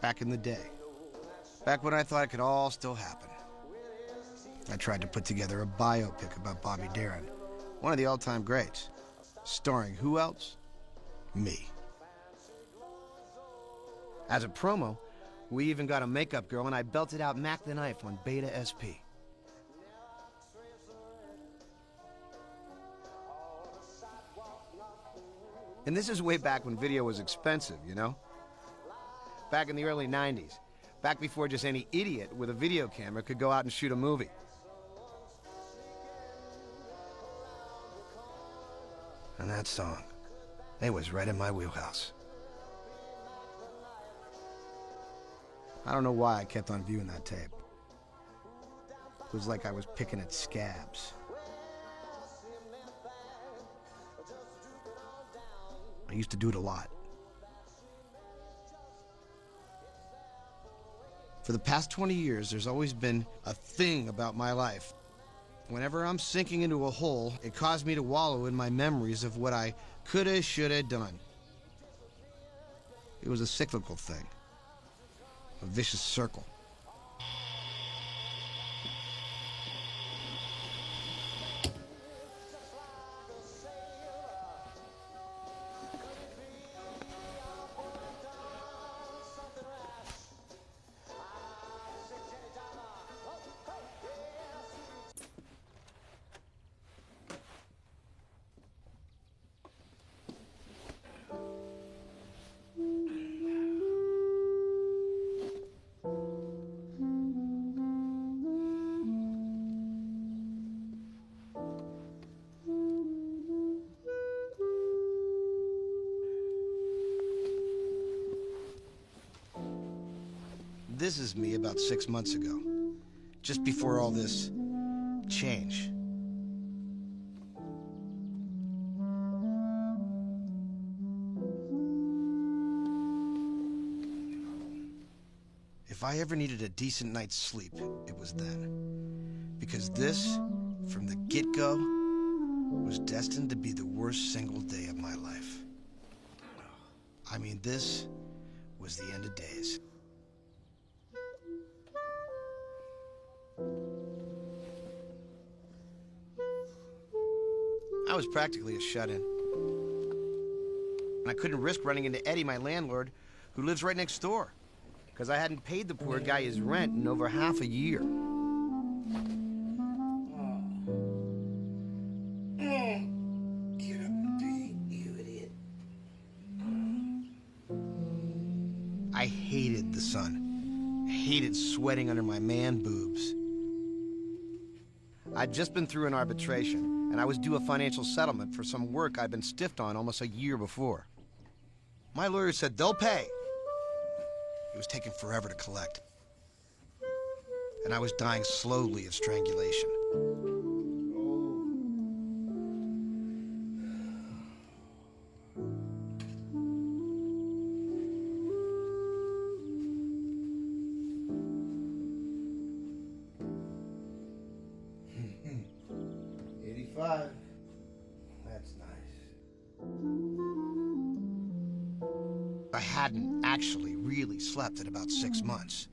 Back in the day. Back when I thought it could all still happen. I tried to put together a biopic about Bobby Duran, one of the all-time greats. Starring who else? Me. As a promo, we even got a makeup girl and I belted out Mac the Knife on Beta SP. And this is way back when video was expensive, you know? Back in the early 90s. Back before just any idiot with a video camera could go out and shoot a movie. And that song, it was right in my wheelhouse. I don't know why I kept on viewing that tape. It was like I was picking at scabs. I used to do it a lot. For the past 20 years, there's always been a thing about my life. Whenever I'm sinking into a hole, it caused me to wallow in my memories of what I coulda, shoulda done. It was a cyclical thing, a vicious circle. This is me about 6 months ago, just before all this change. If I ever needed a decent night's sleep, it was then. Because this, from the get-go, was destined to be the worst single day of my life. I mean, this was the end of days. I was practically a shut-in. And I couldn't risk running into Eddie, my landlord, who lives right next door, because I hadn't paid the poor guy his rent in over half a year. Get up and be, you idiot. I hated the sun. I hated sweating under my man boobs. I'd just been through an arbitration, and I was due a financial settlement for some work I'd been stiffed on almost a year before. My lawyer said they'll pay. It was taking forever to collect. And I was dying slowly of strangulation. That's nice. I hadn't actually really slept in about 6 months.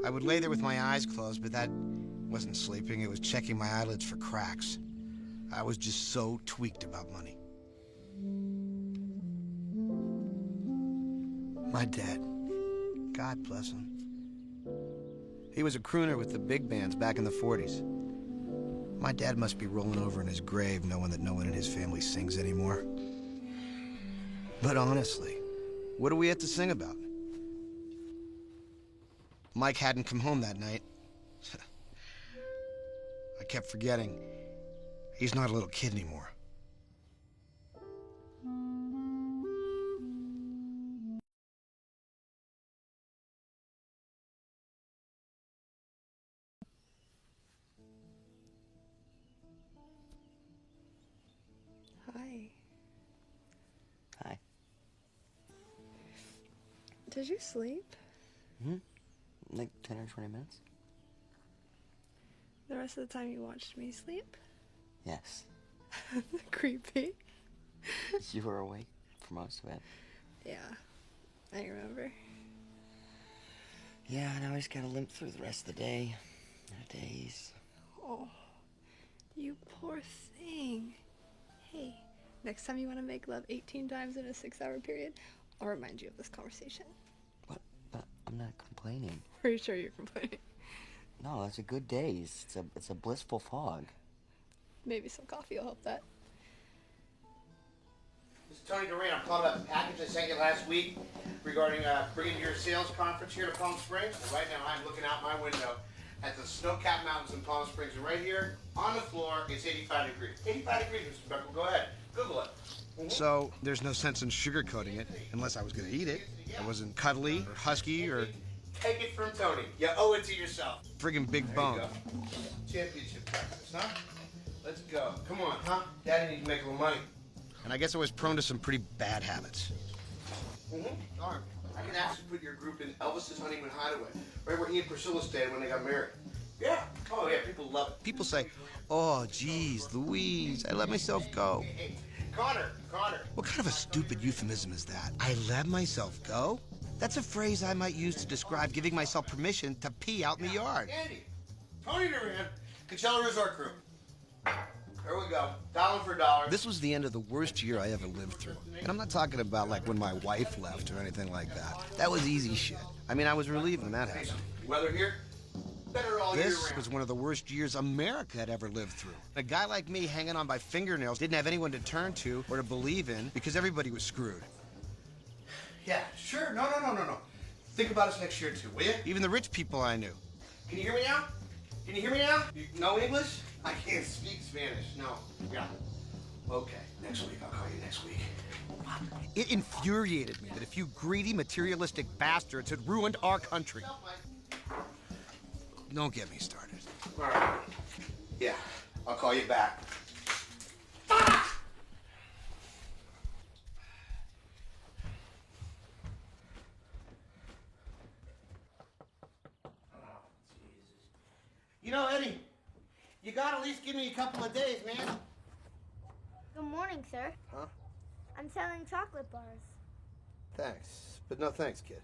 I would lay there with my eyes closed, but that wasn't sleeping. It was checking my eyelids for cracks. I was just so tweaked about money. My dad, God bless him. He was a crooner with the big bands back in the 40s. My dad must be rolling over in his grave knowing that no one in his family sings anymore. But honestly, what do we have to sing about? Mike hadn't come home that night. I kept forgetting. He's not a little kid anymore. Hi. Hi. Did you sleep? Mm-hmm. Like 10 or 20 minutes. The rest of the time you watched me sleep? Yes. Creepy. You were awake for most of it. Yeah, I remember. Yeah, and I just gotta limp through the rest of the day. Or days. Oh, you poor thing. Hey, next time you want to make love 18 times in a 6-hour period, I'll remind you of this conversation. What? But I'm not complaining. Are you sure you're complaining? No, it's a good day. It's a blissful fog. Maybe some coffee will help that. This is Tony Duran. I'm calling about the package I sent you last week regarding bringing your sales conference here to Palm Springs. And right now, I'm looking out my window at the snow-capped mountains in Palm Springs. And right here, on the floor, it's 85 degrees. 85 degrees, Mr. Beckle. Go ahead. Google it. So there's no sense in sugarcoating it unless I was going to eat it. I wasn't cuddly or husky or... Take it from Tony. You owe it to yourself. Friggin' big bone. There you go. Championship breakfast, huh? Let's go. Come on, huh? Daddy needs to make a little money. And I guess I was prone to some pretty bad habits. Darn. I can actually put your group in Elvis's honeymoon hideaway, right where he and Priscilla stayed when they got married. Yeah. Oh, yeah. People love it. People say, oh, geez, Louise, I let myself go. Hey, Connor. What kind of a stupid euphemism is that? I let myself go? That's a phrase I might use to describe giving myself permission to pee out in the yard. Andy, Tony Duran, Coachella Resort Crew. There we go. $1 for $1. This was the end of the worst year I ever lived through. And I'm not talking about like when my wife left or anything like that. That was easy shit. I mean, I was relieved when that happened. Weather here? Better all year round. This was one of the worst years America had ever lived through. A guy like me hanging on by fingernails didn't have anyone to turn to or to believe in because everybody was screwed. Yeah, sure. No. Think about us next year, too, will you? Even the rich people I knew. Can you hear me now? You know English? I can't speak Spanish. No. Yeah. Okay. Next week. I'll call you next week. It infuriated me that a few greedy, materialistic bastards had ruined our country. Don't get me started. All right. Yeah. I'll call you back. You know, Eddie, you gotta at least give me a couple of days, man. Good morning, sir. Huh? I'm selling chocolate bars. Thanks, but no thanks, kid.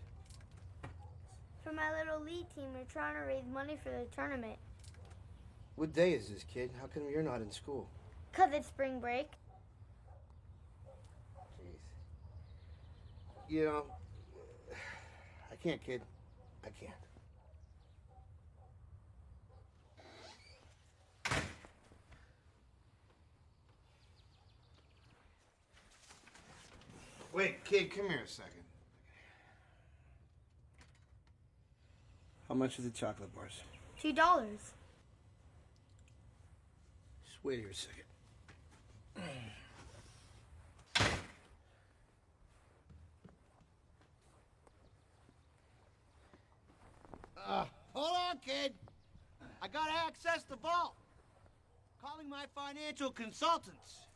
For my little league team, we're trying to raise money for the tournament. What day is this, kid? How come you're not in school? 'Cause it's spring break. Jeez. You know, I can't, kid. I can't. Wait, kid, come here a second. How much are the chocolate bars? $2. Just wait here a second. Hold on, kid. I gotta access the vault. Calling my financial consultants.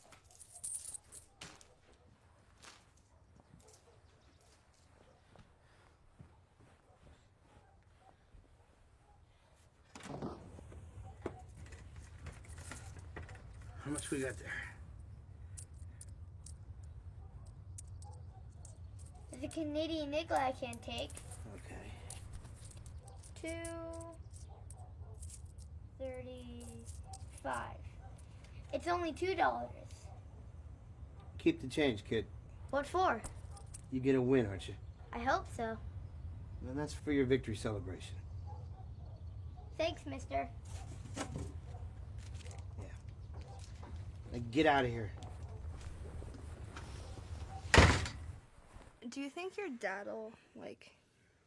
How much we got there? There's a Canadian nickel I can't take. Okay. $2.35. It's only $2. Keep the change, kid. What for? You get a win, aren't you? I hope so. And that's for your victory celebration. Thanks, mister. Now get out of here. Do you think your dad'll, like,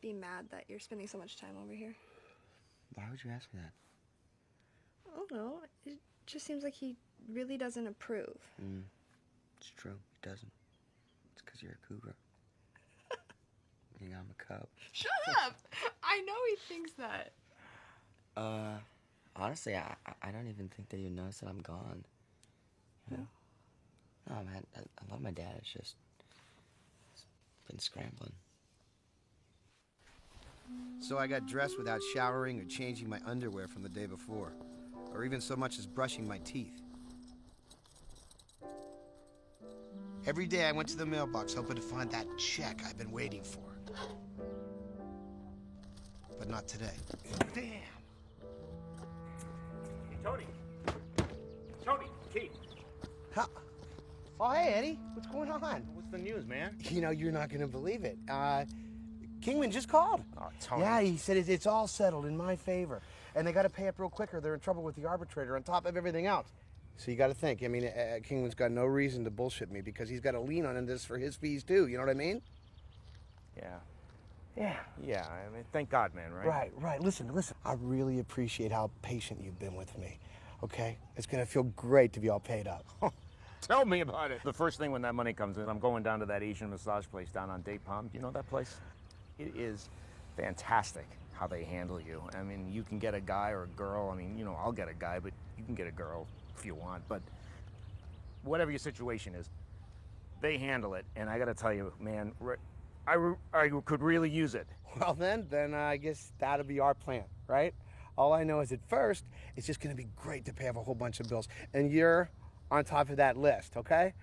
be mad that you're spending so much time over here? Why would you ask me that? I don't know. It just seems like he really doesn't approve. It's true. He doesn't. It's because you're a cougar. And I'm a cub. Shut up! I know he thinks that. Honestly, I don't even think that you notice that I'm gone. You know? No, man, I love my dad. It's just been scrambling. So I got dressed without showering or changing my underwear from the day before. or even so much as brushing my teeth. Every day I went to the mailbox hoping to find that check I've been waiting for. But not today. Damn! Hey, Tony. Tony, Keith. Huh. Oh, hey, Eddie. What's going on? What's the news, man? You know, you're not going to believe it. Kingman just called. Oh, Tony. Yeah, he said it's all settled in my favor. And they got to pay up real quick or they're in trouble with the arbitrator on top of everything else. So you got to think. I mean, Kingman's got no reason to bullshit me because he's got a lien on this for his fees, too. You know what I mean? Yeah. Yeah. Yeah, I mean, thank God, man, right? Right. Listen. I really appreciate how patient you've been with me, okay? It's going to feel great to be all paid up. Tell me about it. The first thing when that money comes in, I'm going down to that Asian massage place down on Date Palm. You know that place? It is fantastic how they handle you. I mean, you can get a guy or a girl. I mean, you know, I'll get a guy, but you can get a girl if you want. But whatever your situation is, they handle it. And I got to tell you, man, I could really use it. Well, then I guess that'll be our plan, right? All I know is at first, it's just going to be great to pay off a whole bunch of bills. And you're on top of that list, okay?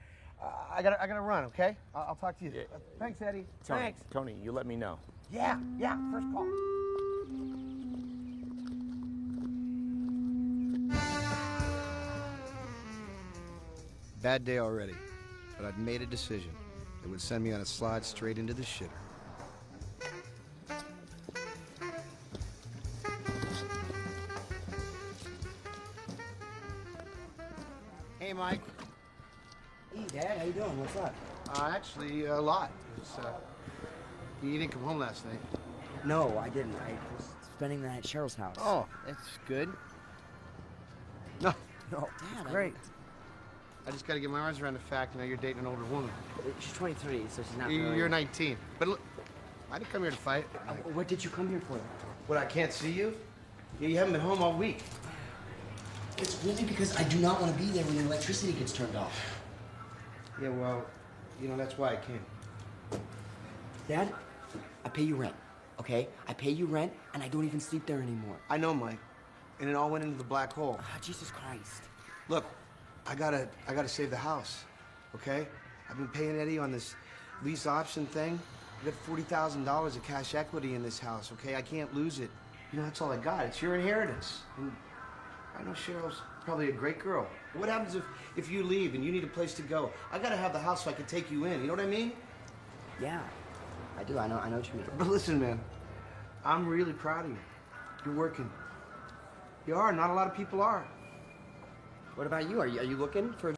I gotta run, okay? I'll talk to you. Yeah. Thanks, Eddie. Tony, Thanks. Tony, you let me know. Yeah, first call. Bad day already, but I'd made a decision. It would send me on a slide straight into the shitter. Hey, Mike. Hey, Dad, how you doing? What's up? Actually, a lot. You didn't come home last night. No, I didn't. I was spending the night at Cheryl's house. Oh, that's good. No, Dad, great. I just got to get my arms around the fact, you're dating an older woman. She's 23, so she's not really... You're 19. But look, I didn't come here to fight. What did you come here for? What, I can't see you? You haven't been home all week. It's really because I do not want to be there when the electricity gets turned off. Yeah, well, that's why I came. Dad, I pay you rent, okay? I pay you rent, and I don't even sleep there anymore. I know, Mike. And it all went into the black hole. Jesus Christ. Look, I gotta save the house, okay? I've been paying Eddie on this lease option thing. I got $40,000 of cash equity in this house, okay? I can't lose it. That's all I got. It's your inheritance. And I know Cheryl's probably a great girl. What happens if you leave and you need a place to go? I gotta have the house so I can take you in. You know what I mean? Yeah, I do. I know what you mean. But listen, man, I'm really proud of you. You're working. You are. Not a lot of people are. What about you? Are you looking for...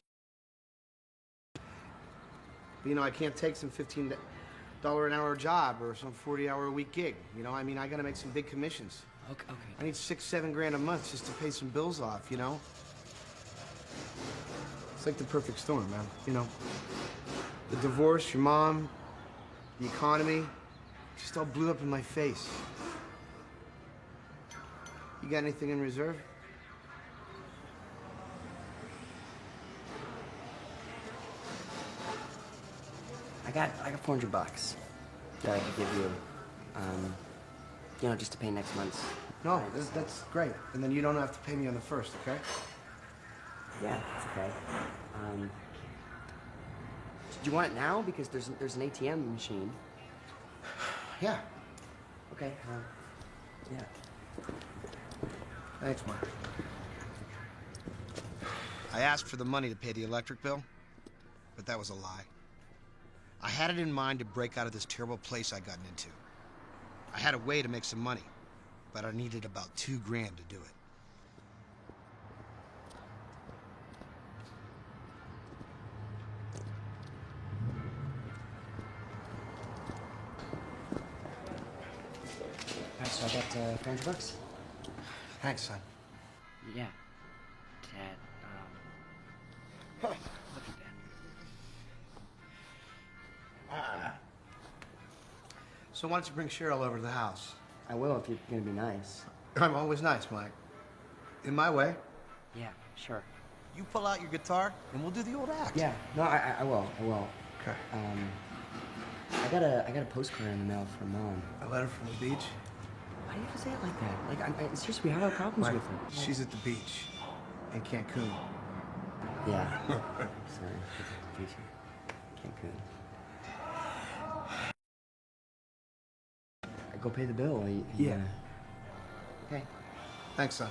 I can't take some $15 an hour job or some 40-hour-a-week gig. I gotta make some big commissions. Okay. I need $6-7 grand a month just to pay some bills off, It's like the perfect storm, man, The divorce, your mom, the economy, just all blew up in my face. You got anything in reserve? I got $400 that I could give you, just to pay next month's. No, that's great. And then you don't have to pay me on the first, okay? Yeah, that's okay. Do you want it now? Because there's an ATM machine. Yeah. Okay. Yeah. Thanks, Mark. I asked for the money to pay the electric bill, but that was a lie. I had it in mind to break out of this terrible place I'd gotten into. I had a way to make some money, but I needed about $2 grand to do it. All right, so I got $400. Thanks, son. Yeah. Dad, look at that. So why don't you bring Cheryl over to the house? I will if you're gonna be nice. I'm always nice, Mike. In my way. Yeah, sure. You pull out your guitar, and we'll do the old act. Yeah, no, I will. Okay. I got a postcard in the mail from Mom. A letter from the beach? Why do you have to say it like that? Like, seriously, we have our problems Mike, with her. she's at the beach. in Cancun. Yeah. Sorry. Confusion. Cancun. Go pay the bill. Yeah. Okay. Thanks, son.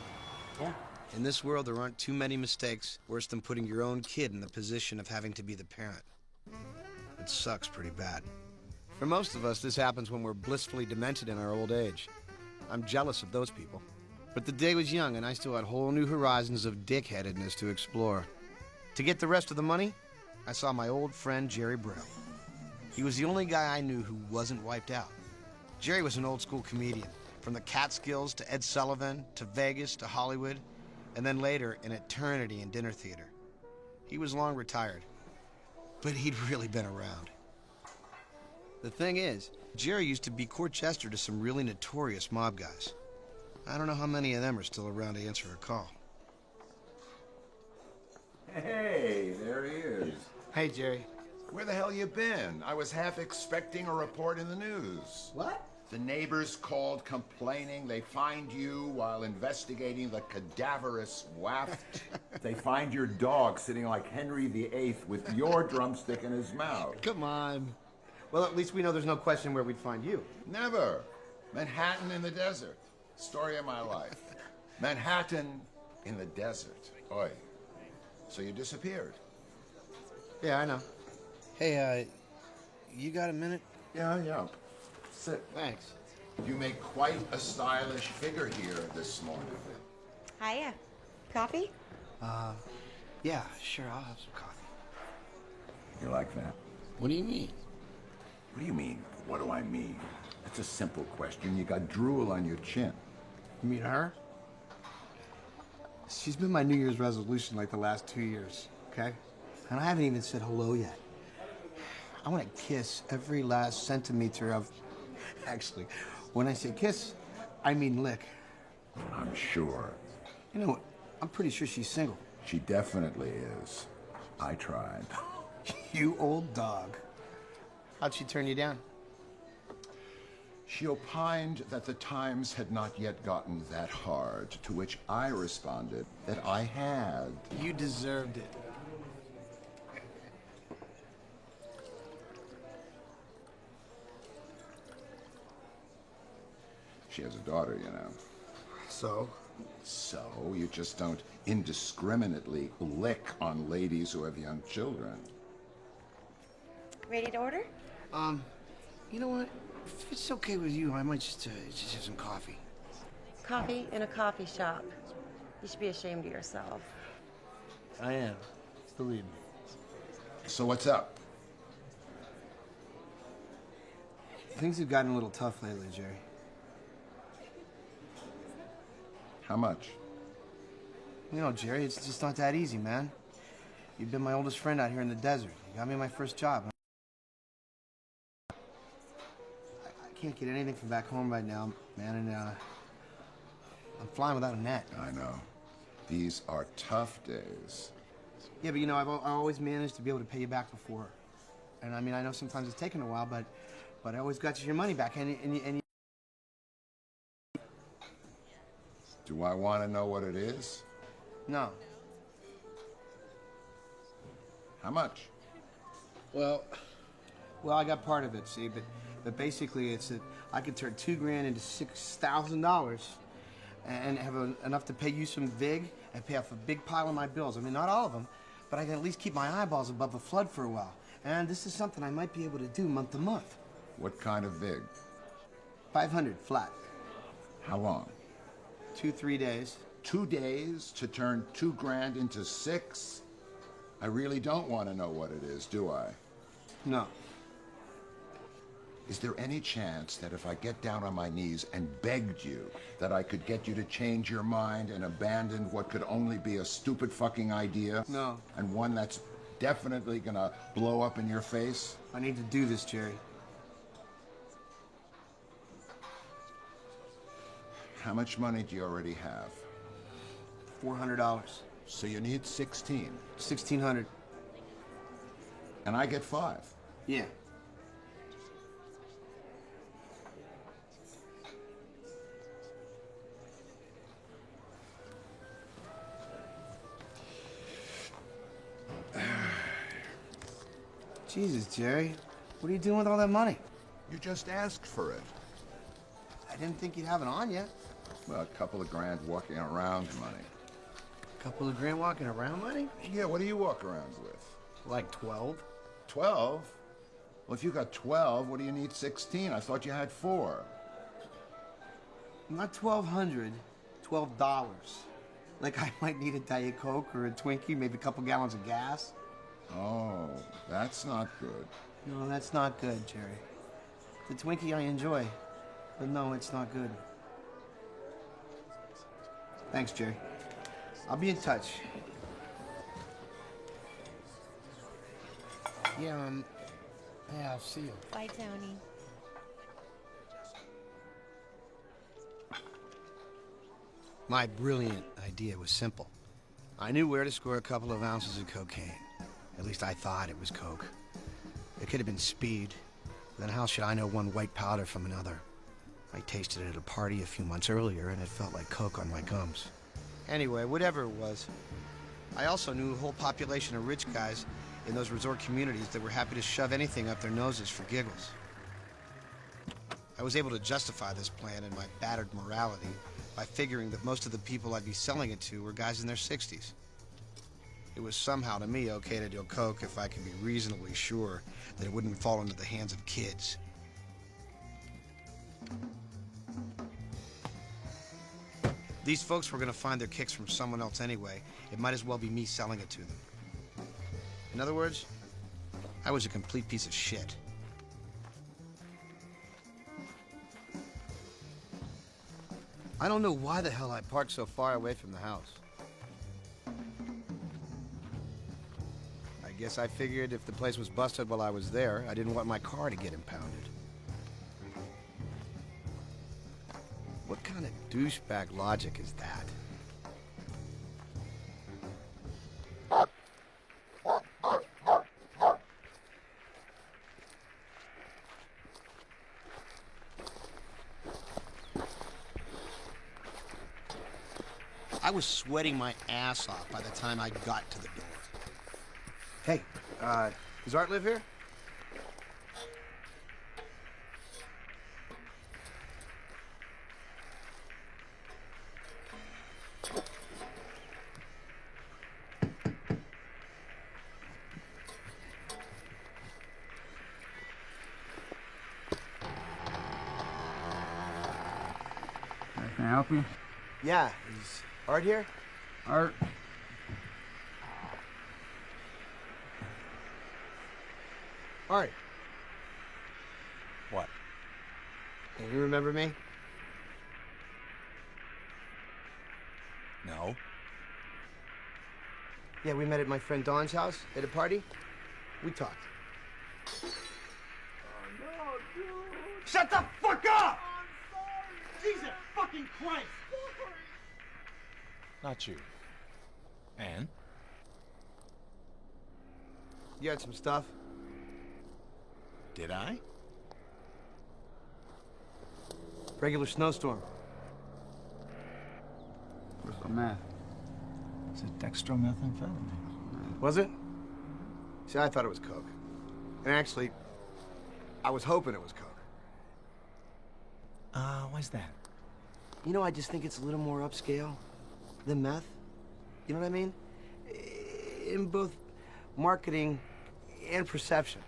Yeah. In this world, there aren't too many mistakes worse than putting your own kid in the position of having to be the parent. It sucks pretty bad. For most of us, this happens when we're blissfully demented in our old age. I'm jealous of those people. But the day was young, and I still had whole new horizons of dickheadedness to explore. To get the rest of the money, I saw my old friend Jerry Braille. He was the only guy I knew who wasn't wiped out. Jerry was an old-school comedian, from the Catskills to Ed Sullivan to Vegas to Hollywood, and then later an eternity in dinner theater. He was long retired, but he'd really been around. The thing is, Jerry used to be court jester to some really notorious mob guys. I don't know how many of them are still around to answer a call. Hey, there he is. Hey, Jerry. Where the hell you been? I was half expecting a report in the news. What? The neighbors called complaining they find you while investigating the cadaverous waft. They find your dog sitting like Henry VIII with your drumstick in his mouth. Come on. Well, at least we know there's no question where we'd find you. Never. Manhattan in the desert. Story of my life. Manhattan in the desert. Oi. So you disappeared. Yeah, I know. Hey, you got a minute? Yeah. Sit. Thanks. You make quite a stylish figure here this morning. Hiya. Coffee? Yeah, sure, I'll have some coffee. You like that? What do you mean? What do you mean? What do I mean? It's a simple question. You got drool on your chin. You mean her? She's been my New Year's resolution like the last 2 years, okay? And I haven't even said hello yet. I want to kiss every last centimeter of... Actually, when I say kiss, I mean lick. I'm sure. You know what? I'm pretty sure she's single. She definitely is. I tried. You old dog. How'd she turn you down? She opined that the times had not yet gotten that hard, to which I responded that I had. You deserved it. She has a daughter, you know. So? So, you just don't indiscriminately lick on ladies who have young children. Ready to order? You know what? If it's okay with you, I might just have some coffee. Coffee in a coffee shop. You should be ashamed of yourself. I am. Believe me. So what's up? Things have gotten a little tough lately, Jerry. How much? You know, Jerry, it's just not that easy, man. You've been my oldest friend out here in the desert. You got me my first job. I can't get anything from back home right now, man, and I'm flying without a net. I know. These are tough days. Yeah, but you know, I always managed to be able to pay you back before. And I mean, I know sometimes it's taken a while, but I always got you your money back, and you... Do I want to know what it is? No. How much? Well, I got part of it, see, but basically it's that I could turn $2 grand into $6,000 and have enough to pay you some vig and pay off a big pile of my bills. I mean, not all of them, but I can at least keep my eyeballs above the flood for a while. And this is something I might be able to do month to month. What kind of vig? 500 flat. How long? 2-3 days. 2 days to turn 2 grand into 6? I really don't want to know what it is, do I? No. Is there any chance that if I get down on my knees and begged you, that I could get you to change your mind and abandon what could only be a stupid fucking idea? No. And one that's definitely gonna blow up in your face? I need to do this, Jerry. How much money do you already have? $400. So you need 16. 1,600. And I get 5. Yeah. Jesus, Jerry. What are you doing with all that money? You just asked for it. I didn't think you'd have it on you. Well, a couple of grand walking around money. Couple of grand walking around money? Yeah, what do you walk around with? Like 12? 12? Well, if you got 12, what do you need 16? I thought you had 4. Not 1,200, $12. Like I might need a Diet Coke or a Twinkie, maybe a couple gallons of gas. Oh, that's not good. No, that's not good, Jerry. The Twinkie I enjoy, but no, it's not good. Thanks, Jerry. I'll be in touch. Yeah, I'll see you. Bye, Tony. My brilliant idea was simple. I knew where to score a couple of ounces of cocaine. At least I thought it was coke. It could have been speed. Then how should I know one white powder from another? I tasted it at a party a few months earlier, and it felt like coke on my gums. Anyway, whatever it was, I also knew a whole population of rich guys in those resort communities that were happy to shove anything up their noses for giggles. I was able to justify this plan in my battered morality by figuring that most of the people I'd be selling it to were guys in their 60s. It was somehow, to me, okay to deal coke if I could be reasonably sure that it wouldn't fall into the hands of kids. These folks were going to find their kicks from someone else anyway. It might as well be me selling it to them. In other words, I was a complete piece of shit. I don't know why the hell I parked so far away from the house. I guess I figured if the place was busted while I was there, I didn't want my car to get impounded. What kind of douchebag logic is that? I was sweating my ass off by the time I got to the door. Hey, does Art live here? Can I help you? Yeah, is Art here? Art? Art. What? Can you remember me? No. Yeah, we met at my friend Dawn's house at a party. We talked. Oh, no, dude. Shut the fuck up! I'm sorry. Jesus fucking Christ! Not you. Ann? You had some stuff? Did I? Regular snowstorm. Where's the meth? It's a dextromethamphetamine. Was it? See, I thought it was coke. And actually, I was hoping it was coke. Why's that? You know, I just think it's a little more upscale than meth. You know what I mean? In both marketing and perception.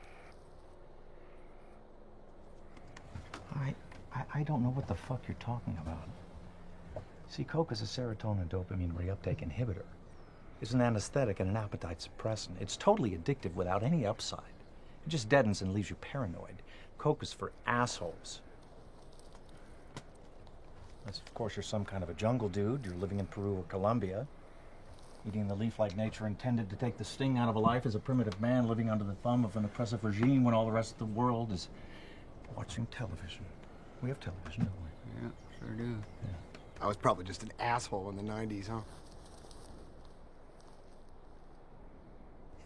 I don't know what the fuck you're talking about. See, coke is a serotonin dopamine reuptake inhibitor. It's an anesthetic and an appetite suppressant. It's totally addictive without any upside. It just deadens and leaves you paranoid. Coke is for assholes. Unless, of course, you're some kind of a jungle dude. You're living in Peru or Colombia. Eating the leaf like nature intended to take the sting out of a life as a primitive man living under the thumb of an oppressive regime when all the rest of the world is watching television. We have television, don't we? Yeah, sure do. Yeah. I was probably just an asshole in the 90s, huh?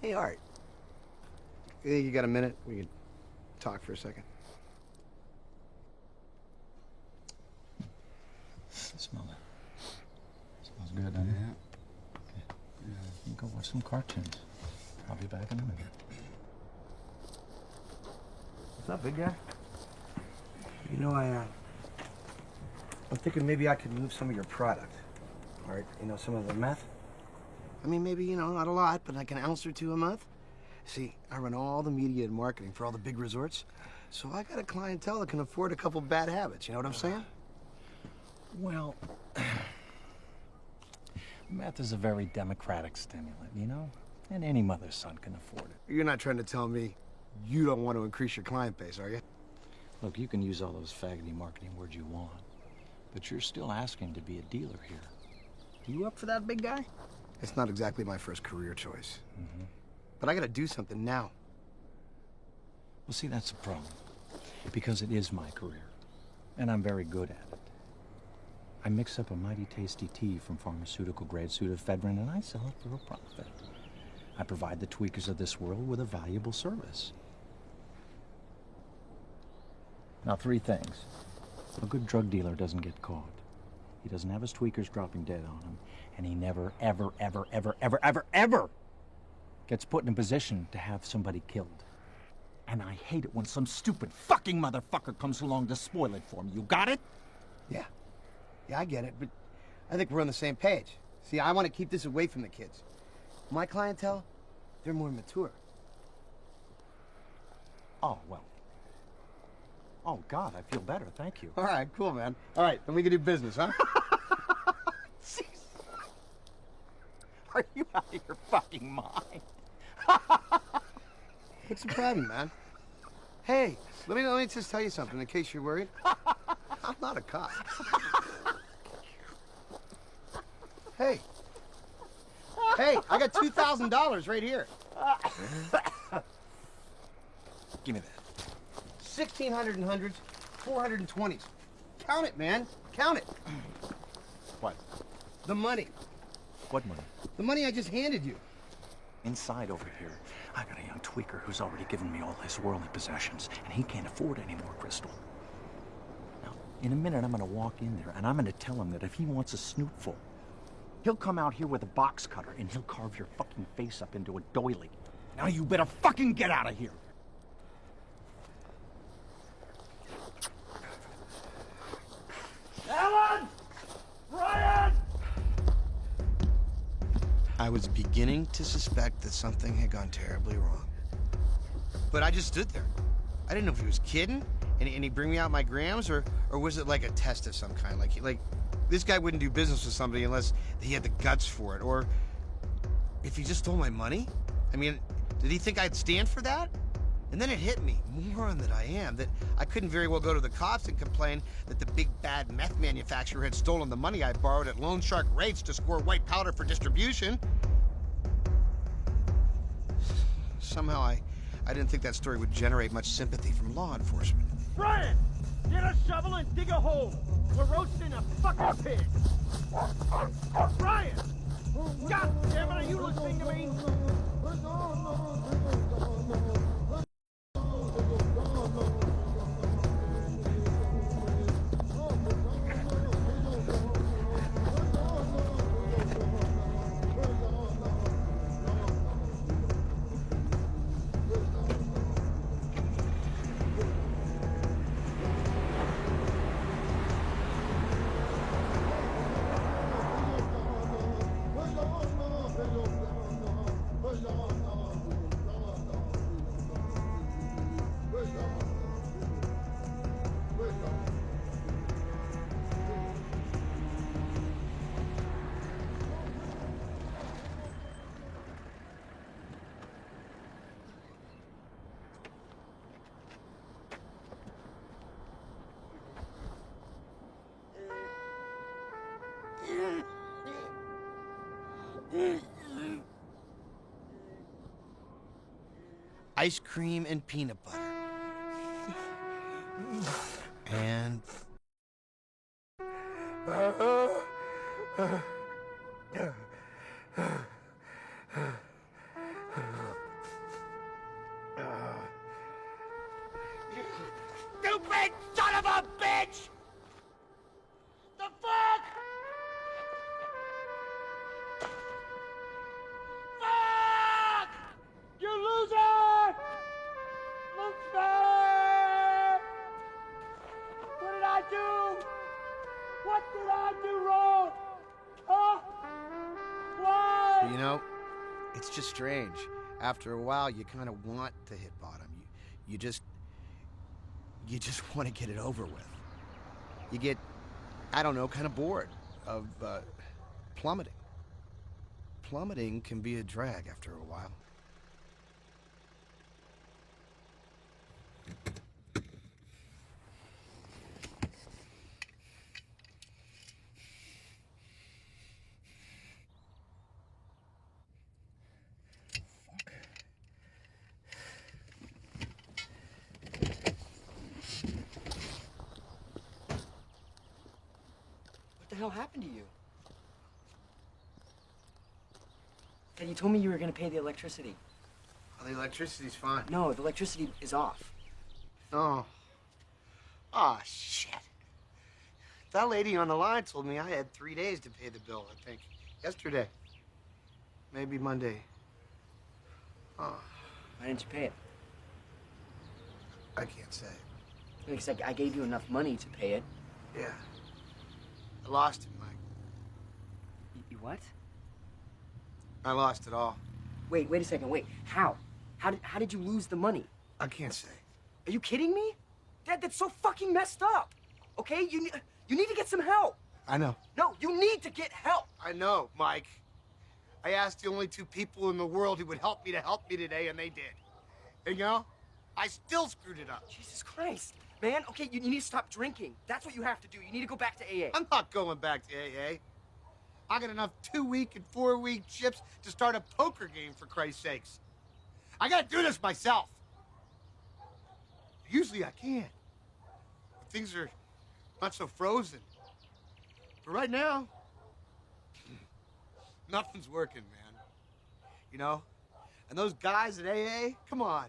Hey, Art. You think you got a minute? We could talk for a second. Smell that. Smells good, doesn't it? Yeah. Okay. You can go watch some cartoons. I'll be back in a minute. What's up, big guy? You know, I'm thinking maybe I could move some of your product. All right, you know, some of the meth. I mean, maybe, you know, not a lot, but like an ounce or two a month. See, I run all the media and marketing for all the big resorts, so I got a clientele that can afford a couple bad habits, you know what I'm saying? Well, meth is a very democratic stimulant, you know? And any mother's son can afford it. You're not trying to tell me you don't want to increase your client base, are you? Look, you can use all those faggoty marketing words you want, but you're still asking to be a dealer here. You up for that, big guy? It's not exactly my first career choice. Mm-hmm. But I gotta do something now. Well, see, that's the problem. Because it is my career, and I'm very good at it. I mix up a mighty tasty tea from pharmaceutical-grade pseudoephedrine, and I sell it for a profit. I provide the tweakers of this world with a valuable service. Now, 3 things. A good drug dealer doesn't get caught. He doesn't have his tweakers dropping dead on him, and he never, ever, ever, ever, ever, ever, ever gets put in a position to have somebody killed. And I hate it when some stupid fucking motherfucker comes along to spoil it for me. You got it? Yeah. Yeah, I get it, but I think we're on the same page. See, I want to keep this away from the kids. My clientele, they're more mature. Oh, well. Oh, God, I feel better. Thank you. All right, cool, man. All right, then we can do business, huh? Are you out of your fucking mind? What's the problem, man? Hey, let me just tell you something in case you're worried. I'm not a cop. Hey. Hey, I got $2,000 right here. Give me that. 1,600 in hundreds, 400 in 20s. Count it, man. Count it. What? The money. What money? The money I just handed you. Inside over here, I got a young tweaker who's already given me all his worldly possessions, and he can't afford any more crystal. Now, in a minute, I'm gonna walk in there, and I'm gonna tell him that if he wants a snootful, he'll come out here with a box cutter, and he'll carve your fucking face up into a doily. Now you better fucking get out of here! Alan! Ryan! I was beginning to suspect that something had gone terribly wrong. But I just stood there. I didn't know if he was kidding, and he'd bring me out my grams, or was it like a test of some kind? Like this guy wouldn't do business with somebody unless he had the guts for it, or if he just stole my money? I mean, did he think I'd stand for that? And then it hit me, moron that I am, that I couldn't very well go to the cops and complain that the big bad meth manufacturer had stolen the money I borrowed at loan shark rates to score white powder for distribution. Somehow I didn't think that story would generate much sympathy from law enforcement. Brian! Get a shovel and dig a hole! We're roasting a fucking pig! Brian! God damn it, are you listening to me? Ice cream and peanut butter. And... Stupid son of a bitch! The fuck? Fuck! You loser! You know, it's just strange. After a while, you kind of want to hit bottom. You just want to get it over with. You get, I don't know, kind of bored of plummeting. Plummeting can be a drag after a while. What the hell happened to you? Dad, you told me you were gonna pay the electricity. Oh, the electricity's fine. No, the electricity is off. Oh. Oh, shit. That lady on the line told me I had 3 days to pay the bill, I think. Yesterday. Maybe Monday. Oh. Why didn't you pay it? I can't say. Because I gave you enough money to pay it. Yeah. I lost it, Mike. You what? I lost it all. Wait a second, wait. How? How did you lose the money? I can't say. Are you kidding me? Dad, that's so fucking messed up. Okay? You need to get some help. I know. No, you need to get help. I know, Mike. I asked the only 2 people in the world who would help me today, and they did. And, you know, I still screwed it up. Jesus Christ. Man, okay, you need to stop drinking. That's what you have to do. You need to go back to AA. I'm not going back to AA. I got enough 2-week and 4-week chips to start a poker game, for Christ's sakes. I gotta do this myself. Usually I can. Things are not so frozen. But right now, nothing's working, man. You know? And those guys at AA, come on.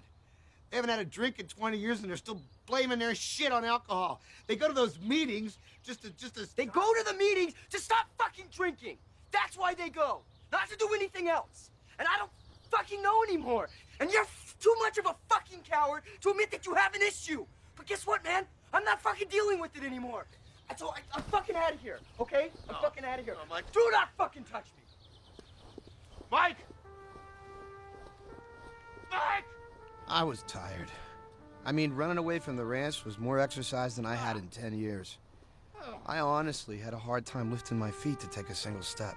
They haven't had a drink in 20 years and they're still blaming their shit on alcohol. They go to those meetings just to... They go to the meetings to stop fucking drinking. That's why they go. Not to do anything else. And I don't fucking know anymore. And you're too much of a fucking coward to admit that you have an issue. But guess what, man? I'm not fucking dealing with it anymore. So I'm fucking out of here, okay? I'm fucking out of here. No, Mike. Do not fucking touch me. Mike! Mike! I was tired. I mean, running away from the ranch was more exercise than I had in 10 years. I honestly had a hard time lifting my feet to take a single step.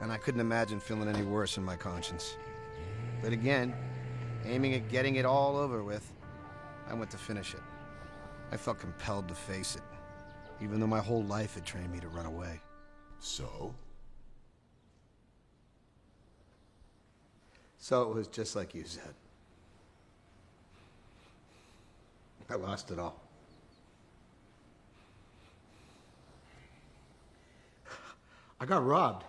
And I couldn't imagine feeling any worse in my conscience. But again, aiming at getting it all over with, I went to finish it. I felt compelled to face it, even though my whole life had trained me to run away. So? So it was just like you said. I lost it all. I got robbed.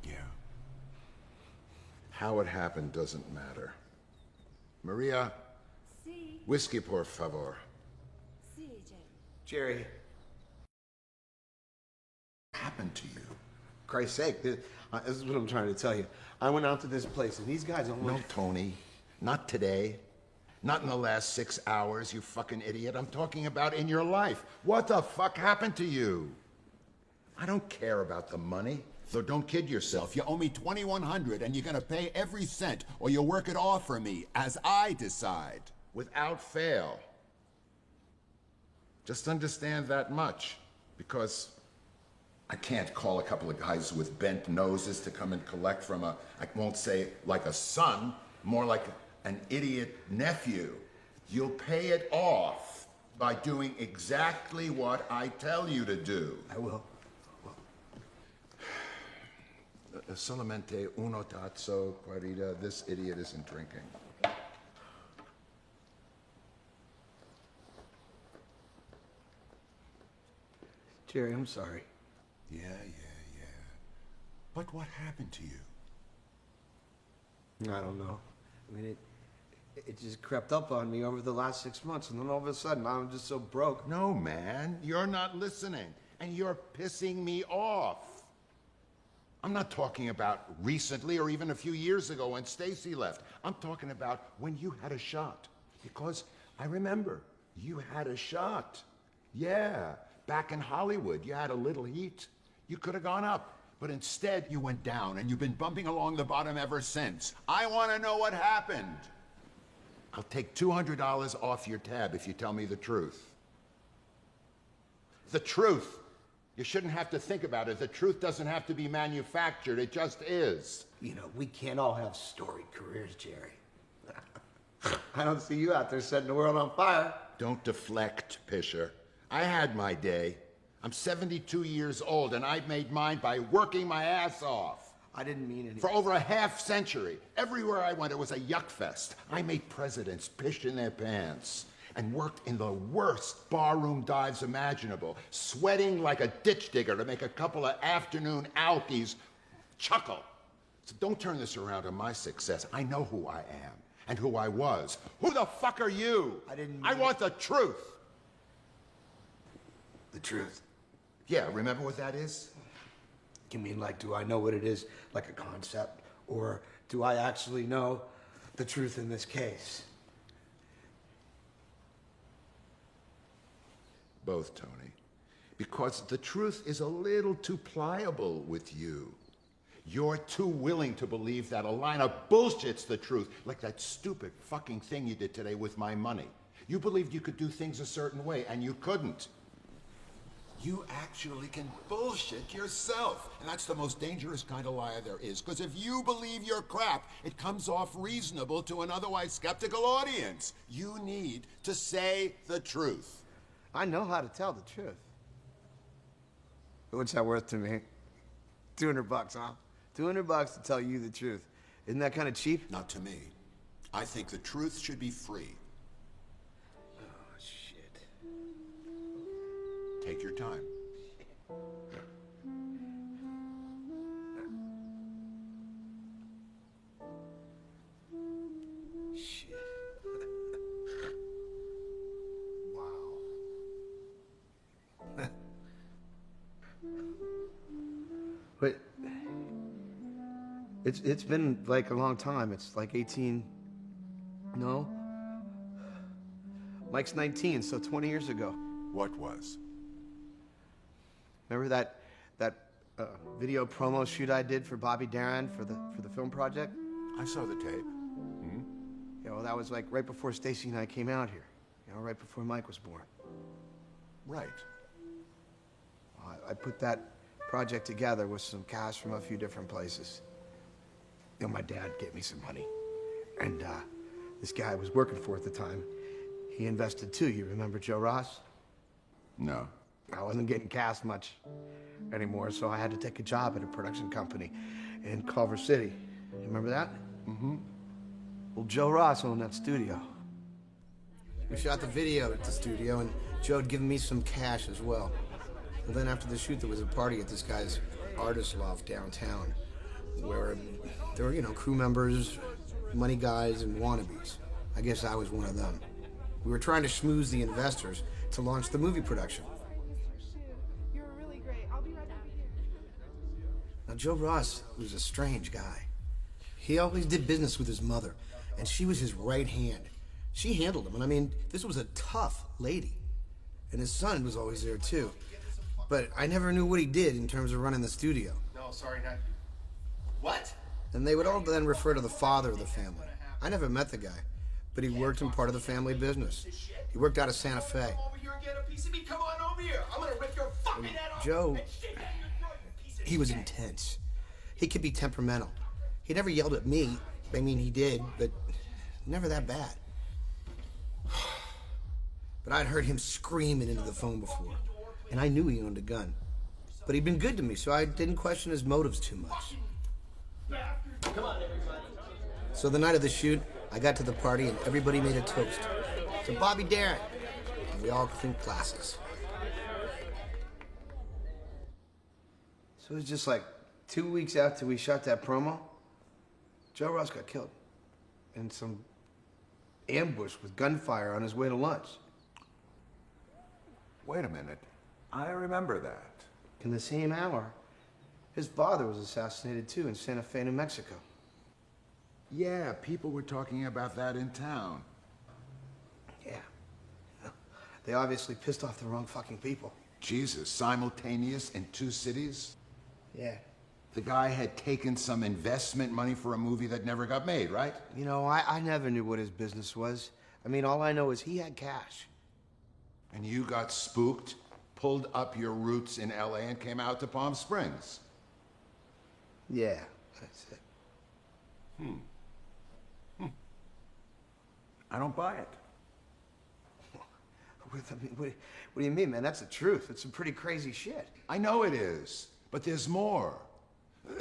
Yeah. How it happened doesn't matter. Maria, Sí, whiskey, por favor. sí, Jerry. Jerry, What happened to you? Christ's sake, this is what I'm trying to tell you. I went out to this place, and these guys only... No, Tony. Not today. Not in the last 6 hours, you fucking idiot. I'm talking about in your life. What the fuck happened to you? I don't care about the money. So don't kid yourself. You owe me $2,100 and you're gonna pay every cent or you'll work it off for me as I decide. Without fail. Just understand that much. Because I can't call a couple of guys with bent noses to come and collect from I won't say like a son, more like an idiot nephew. You'll pay it off by doing exactly what I tell you to do. I will. Solamente uno tazzo, Guarida. This idiot isn't drinking. Jerry, I'm sorry. Yeah. But what happened to you? I don't know. I mean, it just crept up on me over the last 6 months, and then all of a sudden, I'm just so broke. No, man. You're not listening. And you're pissing me off. I'm not talking about recently or even a few years ago when Stacy left. I'm talking about when you had a shot. Because I remember you had a shot. Yeah, back in Hollywood, you had a little heat. You could have gone up, but instead you went down, and you've been bumping along the bottom ever since. I want to know what happened. I'll take $200 off your tab if you tell me the truth. The truth. You shouldn't have to think about it. The truth doesn't have to be manufactured. It just is. You know, we can't all have storied careers, Jerry. I don't see you out there setting the world on fire. Don't deflect, Pisher. I had my day. I'm 72 years old, and I've made mine by working my ass off. I didn't mean anything. For over a half century, everywhere I went, it was a yuck fest. I made presidents pish in their pants and worked in the worst barroom dives imaginable, sweating like a ditch digger to make a couple of afternoon alkies chuckle. So don't turn this around on my success. I know who I am and who I was. Who the fuck are you? I want the truth. The truth? Yeah, remember what that is? You mean, like, do I know what it is, like a concept? Or do I actually know the truth in this case? Both, Tony. Because the truth is a little too pliable with you. You're too willing to believe that a line of bullshit's the truth, like that stupid fucking thing you did today with my money. You believed you could do things a certain way, and you couldn't. You actually can bullshit yourself. And that's the most dangerous kind of liar there is. Because if you believe you're crap, it comes off reasonable to an otherwise skeptical audience. You need to say the truth. I know how to tell the truth. What's that worth to me? $200, huh? $200 to tell you the truth. Isn't that kind of cheap? Not to me. I think the truth should be free. Oh, shit. Take your time. Shit. Wow. But it's been like a long time. It's like 18. No. Mike's 19, so 20 years ago. What was? Remember that video promo shoot I did for Bobby Duran for the film project? I saw the tape. Yeah, well, that was like right before Stacy and I came out here. You know, right before Mike was born. Right. I put that project together with some cash from a few different places. You know, my dad gave me some money. And this guy I was working for at the time, he invested too. You remember Joe Ross? No. I wasn't getting cast much anymore, so I had to take a job at a production company in Culver City. You remember that? Mm-hmm. Well, Joe Ross owned that studio. We shot the video at the studio, and Joe had given me some cash as well. And then after the shoot, there was a party at this guy's artist loft downtown, where there were, you know, crew members, money guys, and wannabes. I guess I was one of them. We were trying to schmooze the investors to launch the movie production. You're really great. I'll be right back. Now, Joe Ross was a strange guy. He always did business with his mother, and she was his right hand. She handled him, and I mean, this was a tough lady. And his son was always there, too. But I never knew what he did in terms of running the studio. No, sorry, not. What? And they would all then refer to the father of the family. I never met the guy, but he worked in part of the family business. He worked out of Santa Fe. Over here and get a piece of me. Come on over here. I'm gonna rip your fucking head off. Joe, and shit out of your throat, you piece of he was shit. intense. He could be temperamental. He never yelled at me. I mean, he did, but never that bad. But I'd heard him screaming into the phone before, and I knew he owned a gun. But he'd been good to me, so I didn't question his motives too much. Come on, everybody. So the night of the shoot, I got to the party and everybody made a toast to Bobby Darin. And we all clinked glasses. So it was just like 2 weeks after we shot that promo, Joe Ross got killed in some ambush with gunfire on his way to lunch. Wait a minute. I remember that. In the same hour, his father was assassinated too in Santa Fe, New Mexico. Yeah, people were talking about that in town. Yeah. They obviously pissed off the wrong fucking people. Jesus, simultaneous in 2 cities? Yeah. The guy had taken some investment money for a movie that never got made, right? You know, I never knew what his business was. I mean, all I know is he had cash. And you got spooked, pulled up your roots in LA, and came out to Palm Springs. Yeah, that's it. I don't buy it. What do you mean, man? That's the truth. It's some pretty crazy shit. I know it is, but there's more.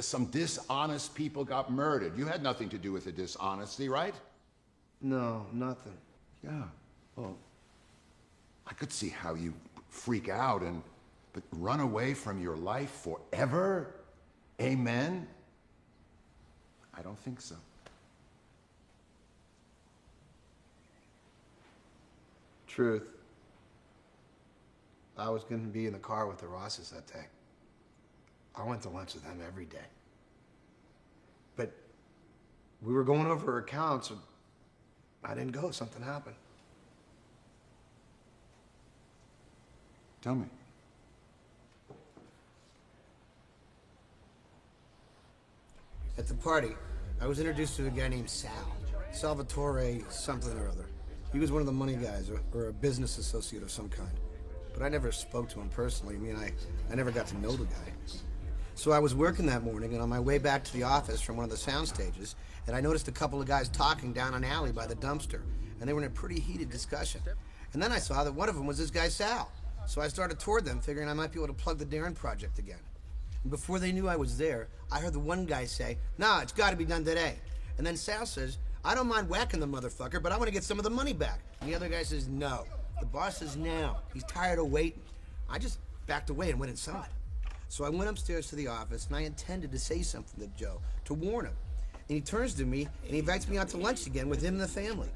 Some dishonest people got murdered. You had nothing to do with the dishonesty, right? No, nothing. Yeah. Well, I could see how you freak out but run away from your life forever? Amen? I don't think so. Truth. I was gonna be in the car with the Rosses that day. I went to lunch with them every day. But we were going over accounts, and I didn't go. Something happened. Tell me. At the party, I was introduced to a guy named Sal. Salvatore something or other. He was one of the money guys, or a business associate of some kind. But I never spoke to him personally. I mean, I never got to know the guy. So I was working that morning, and on my way back to the office from one of the sound stages, and I noticed a couple of guys talking down an alley by the dumpster, and they were in a pretty heated discussion. And then I saw that one of them was this guy Sal. So I started toward them, figuring I might be able to plug the Duran project again. And before they knew I was there, I heard the one guy say, "Nah, it's got to be done today." And then Sal says, "I don't mind whacking the motherfucker, but I want to get some of the money back." And the other guy says, "No." The boss says, "Now." He's tired of waiting. I just backed away and went inside. So I went upstairs to the office, and I intended to say something to Joe, to warn him. And he turns to me, and he invites me out to lunch again with him and the family.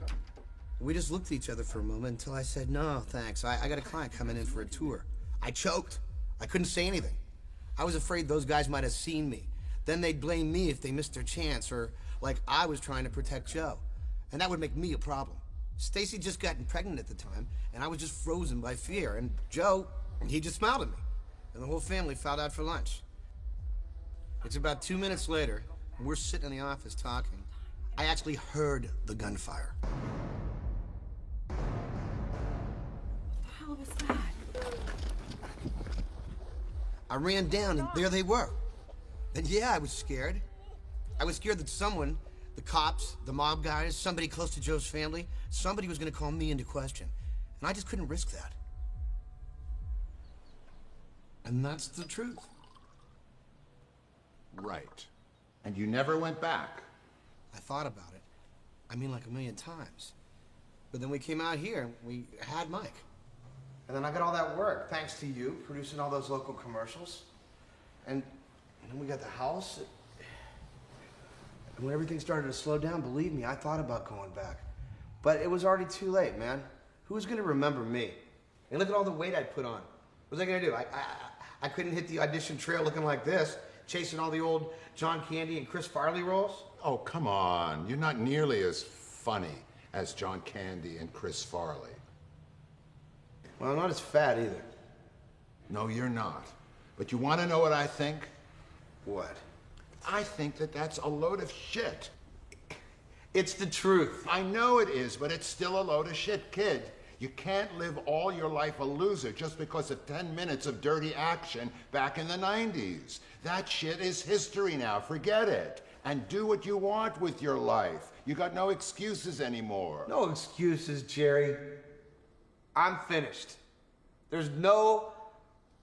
We just looked at each other for a moment until I said, "No, thanks. I got a client coming in for a tour." I choked. I couldn't say anything. I was afraid those guys might have seen me. Then they'd blame me if they missed their chance, or like I was trying to protect Joe. And that would make me a problem. Stacy just gotten pregnant at the time, and I was just frozen by fear. And Joe, he just smiled at me. And the whole family filed out for lunch. It's about 2 minutes later, and we're sitting in the office talking. I actually heard the gunfire. What the hell was that? I ran down, and there they were. And yeah, I was scared. I was scared that someone, the cops, the mob guys, somebody close to Joe's family, somebody was gonna call me into question. And I just couldn't risk that. And that's the truth. Right. And you never went back. I thought about it. I mean, like 1,000,000 times. But then we came out here, and we had Mike. And then I got all that work, thanks to you, producing all those local commercials. And then we got the house. And when everything started to slow down, believe me, I thought about going back. But it was already too late, man. Who was gonna remember me? And look at all the weight I put on. What was I gonna do? I couldn't hit the audition trail looking like this, chasing all the old John Candy and Chris Farley roles. Oh, come on. You're not nearly as funny as John Candy and Chris Farley. Well, I'm not as fat either. No, you're not. But you want to know what I think? What? I think that that's a load of shit. It's the truth. I know it is, but it's still a load of shit, kid. You can't live all your life a loser just because of 10 minutes of dirty action back in the 90s. That shit is history now. Forget it. And do what you want with your life. You got no excuses anymore. No excuses, Jerry. I'm finished. There's no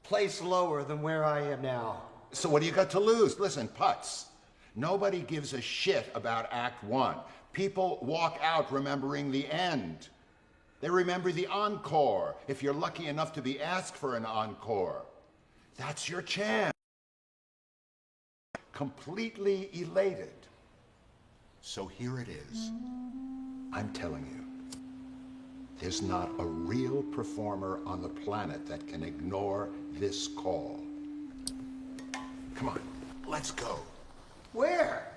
place lower than where I am now. So what do you got to lose? Listen, putz. Nobody gives a shit about Act 1. People walk out remembering the end. They remember the encore, if you're lucky enough to be asked for an encore. That's your chance. Completely elated. So here it is. I'm telling you, there's not a real performer on the planet that can ignore this call. Come on, let's go. Where?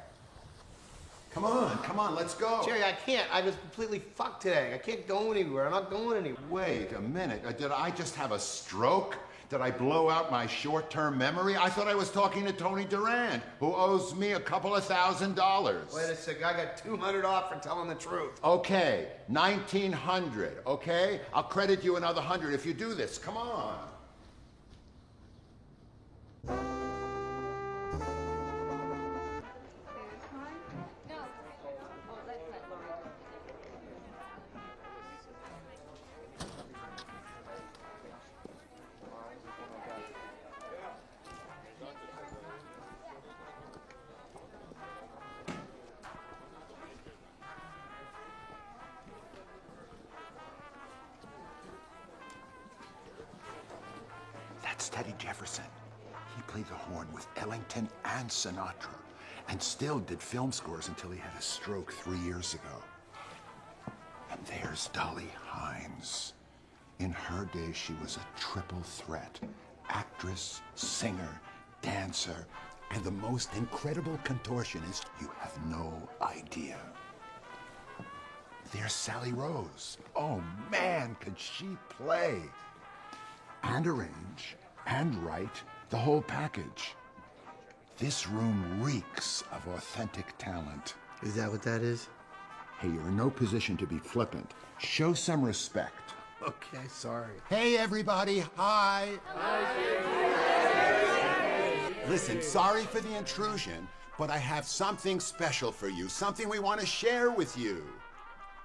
Come on, let's go. Jerry, I can't. I was completely fucked today. I can't go anywhere. I'm not going anywhere. Wait a minute. Did I just have a stroke? Did I blow out my short-term memory? I thought I was talking to Tony Duran, who owes me a couple of $1,000. Wait a sec. I got 200 off for telling the truth. Okay, 1,900, okay? I'll credit you another 100 if you do this. Come on. That's Teddy Jefferson. He played the horn with Ellington and Sinatra, and still did film scores until he had a stroke 3 years ago. And there's Dolly Hines. In her day, she was a triple threat: actress, singer, dancer, and the most incredible contortionist you have no idea. There's Sally Rose. Oh man, could she play! And arrange, and write, the whole package. This room reeks of authentic talent. Is that what that is? Hey, you're in no position to be flippant. Show some respect. Okay, sorry. Hey, everybody. Hi. Listen, sorry for the intrusion, but I have something special for you, something we want to share with you.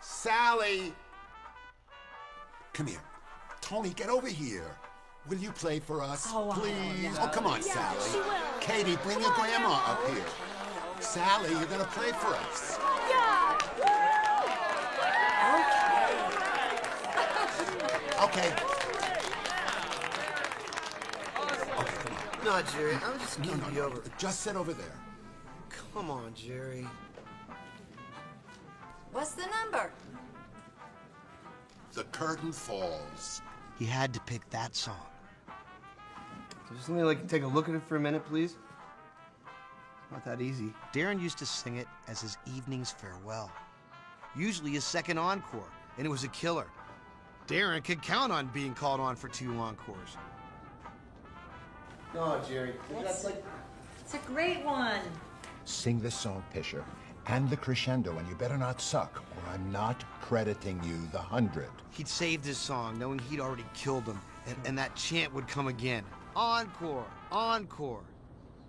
Sally! Come here. Tony, get over here. Will you play for us, please? Oh, come on, Sally. she will. Katie, bring your grandma up here. Sally, you're gonna play for us. Okay. Okay, come on. No, Jerry, I was just keeping you over. Just sit over there. Come on, Jerry. What's the number? The curtain falls. He had to pick that song. Just let me take a look at it for a minute, please. It's not that easy. Darren used to sing it as his evening's farewell. Usually his second encore, and it was a killer. Darren could count on being called on for 2 encores. No, Jerry. It's a great one. Sing this song, Pisher, and the crescendo, and you better not suck, or I'm not crediting you the 100. He'd saved his song, knowing he'd already killed him, and that chant would come again. Encore! Encore!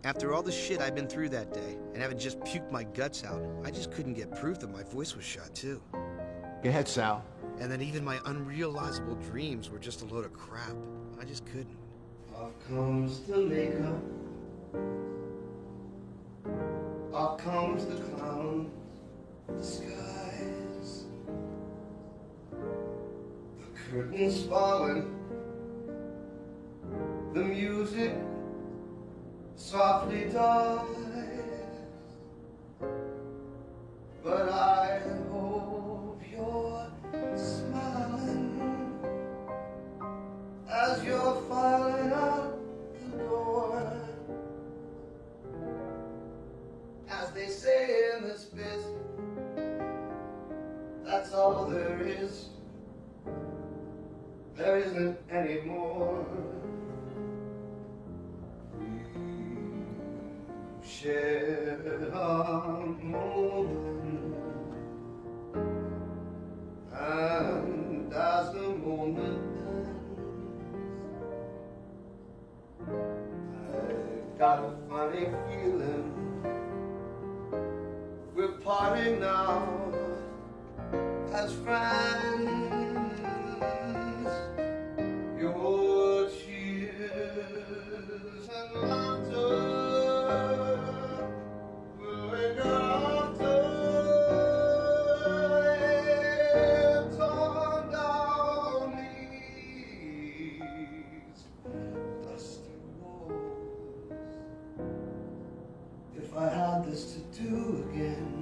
After all the shit I'd been through that day, and having just puked my guts out, I just couldn't get proof that my voice was shot, too. Go ahead, Sal. And that even my unrealizable dreams were just a load of crap. I just couldn't. Off comes the makeup. Off comes the clown disguise. The curtain's falling. The music softly dies. But I hope you're smiling as you're filing out the door. As they say in this biz, that's all there is. There isn't any more. We shared a moment, and as the moment ends, I got a funny feeling we're parting now as friends. Your tears and laughter will linger after it's on down these dusty walls. If I had this to do again,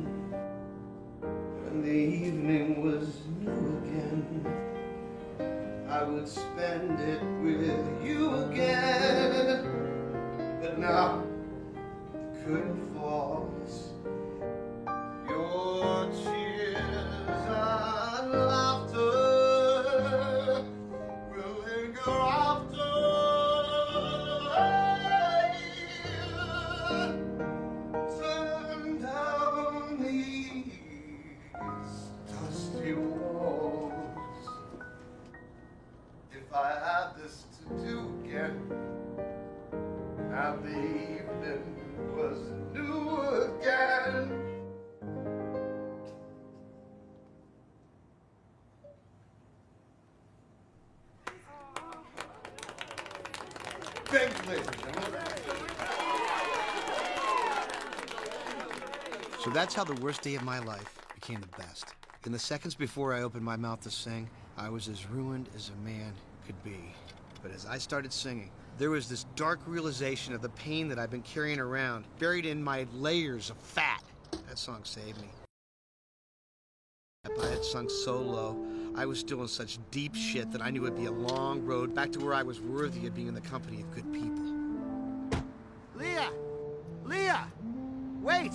and the evening was new again, I would spend it with you again. But now the curtain falls. Your the evening was new again. Thank you, ladies and gentlemen. So that's how the worst day of my life became the best. In the seconds before I opened my mouth to sing, I was as ruined as a man could be. But as I started singing, there was this dark realization of the pain that I've been carrying around, buried in my layers of fat. That song saved me. If I had sunk so low, I was still in such deep shit that I knew it'd be a long road back to where I was worthy of being in the company of good people. Leah! Leah! Wait!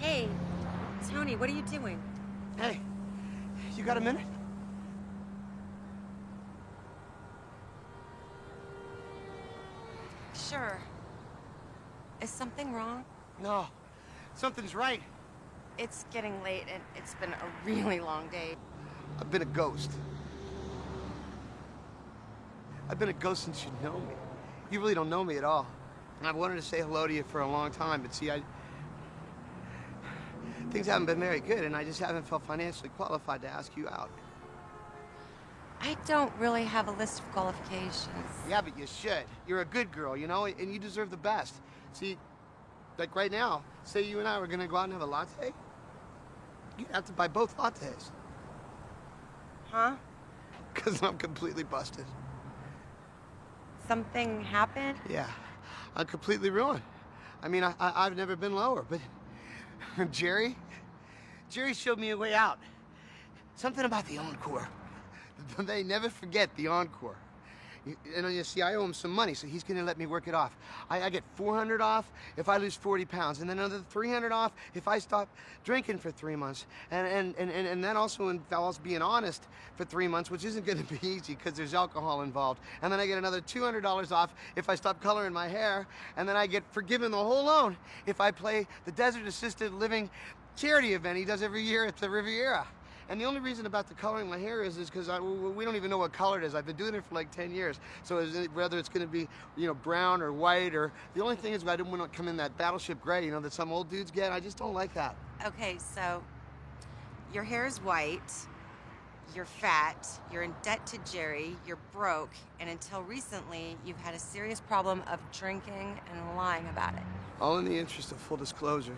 Hey, Tony, what are you doing? Hey, you got a minute? Sure. Is something wrong? No, something's right. It's getting late and it's been a really long day. I've been a ghost. I've been a ghost since you know me. You really don't know me at all. And I've wanted to say hello to you for a long time, but see, things haven't been very good, and I just haven't felt financially qualified to ask you out. I don't really have a list of qualifications. Yeah, but you should. You're a good girl, you know, and you deserve the best. See, like right now, say you and I were gonna go out and have a latte, you'd have to buy both lattes. Huh? Because I'm completely busted. Something happened? Yeah, I'm completely ruined. I mean, I've never been lower, but Jerry showed me a way out. Something about the Encore. They never forget the Encore. You see, I owe him some money, so he's gonna let me work it off. I get $400 off if I lose 40 pounds, and then another $300 off if I stop drinking for 3 months. And that also involves being honest for 3 months, which isn't gonna be easy because there's alcohol involved. And then I get another $200 off if I stop coloring my hair, and then I get forgiven the whole loan if I play the Desert Assisted Living charity event he does every year at the Riviera. And the only reason about the coloring my hair is because we don't even know what color it is. I've been doing it for like 10 years. So whether it's going to be, you know, brown or white, or the only thing is I didn't want to come in that battleship gray, you know, that some old dudes get. I just don't like that. Okay, so your hair is white, you're fat, you're in debt to Jerry, you're broke, and until recently, you've had a serious problem of drinking and lying about it. All in the interest of full disclosure.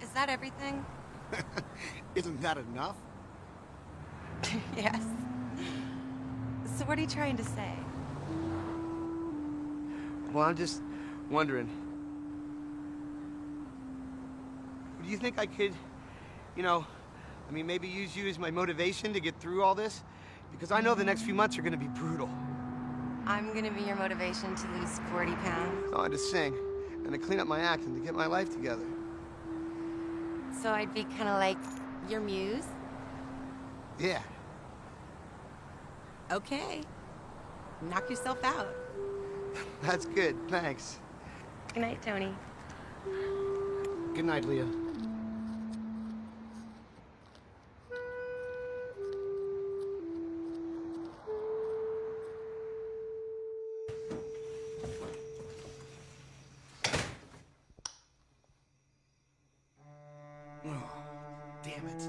Is that everything? Isn't that enough? Yes. So what are you trying to say? Well, I'm just wondering. Do you think I could, you know, I mean, maybe use you as my motivation to get through all this? Because I know the next few months are going to be brutal. I'm going to be your motivation to lose 40 pounds. So I had to sing and to clean up my act and to get my life together. So I'd be kind of like your muse? Yeah. Okay. Knock yourself out. That's good, thanks. Good night, Tony. Good night, Leah. Damn it.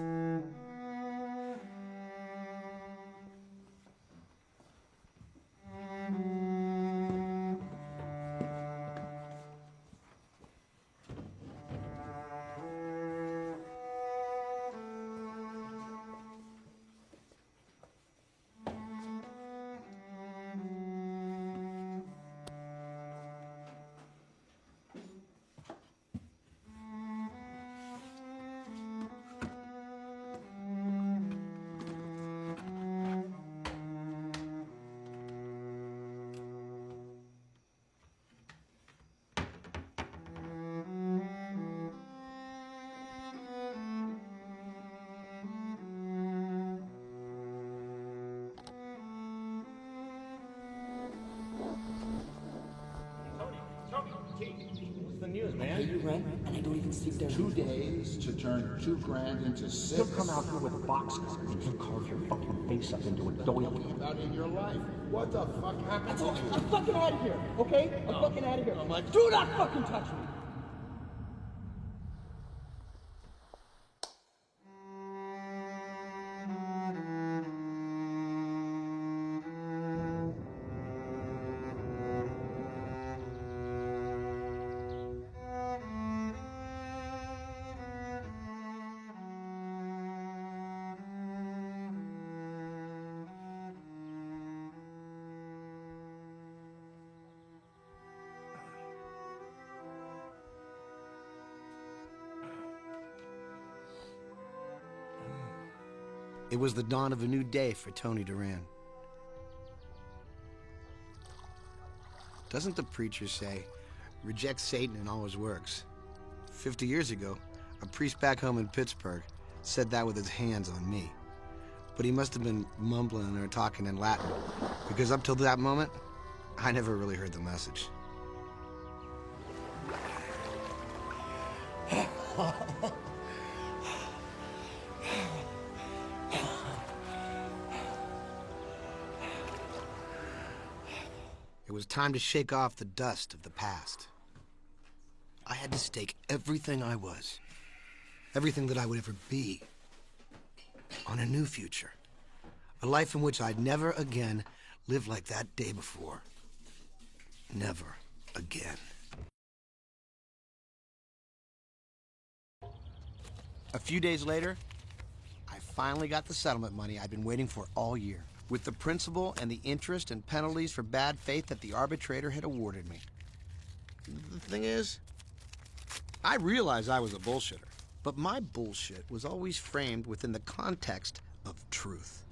man. Pay your rent, and I don't even sleep there. 2 days to turn $2,000 into 6. He'll come out here with a box cutter and he'll carve your fucking face up into a doily. About in your life. What the fuck happened to you? I'm fucking out of here, okay? I'm fucking out of here. Do not fucking touch me. It was the dawn of a new day for Tony Duran. Doesn't the preacher say, reject Satan and all his works? 50 years ago, a priest back home in Pittsburgh said that with his hands on me. But he must have been mumbling or talking in Latin, because up till that moment, I never really heard the message. It was time to shake off the dust of the past. I had to stake everything I was, everything that I would ever be, on a new future. A life in which I'd never again live like that day before. Never again. A few days later, I finally got the settlement money I'd been waiting for all year, with the principal and the interest and penalties for bad faith that the arbitrator had awarded me. The thing is, I realized I was a bullshitter, but my bullshit was always framed within the context of truth.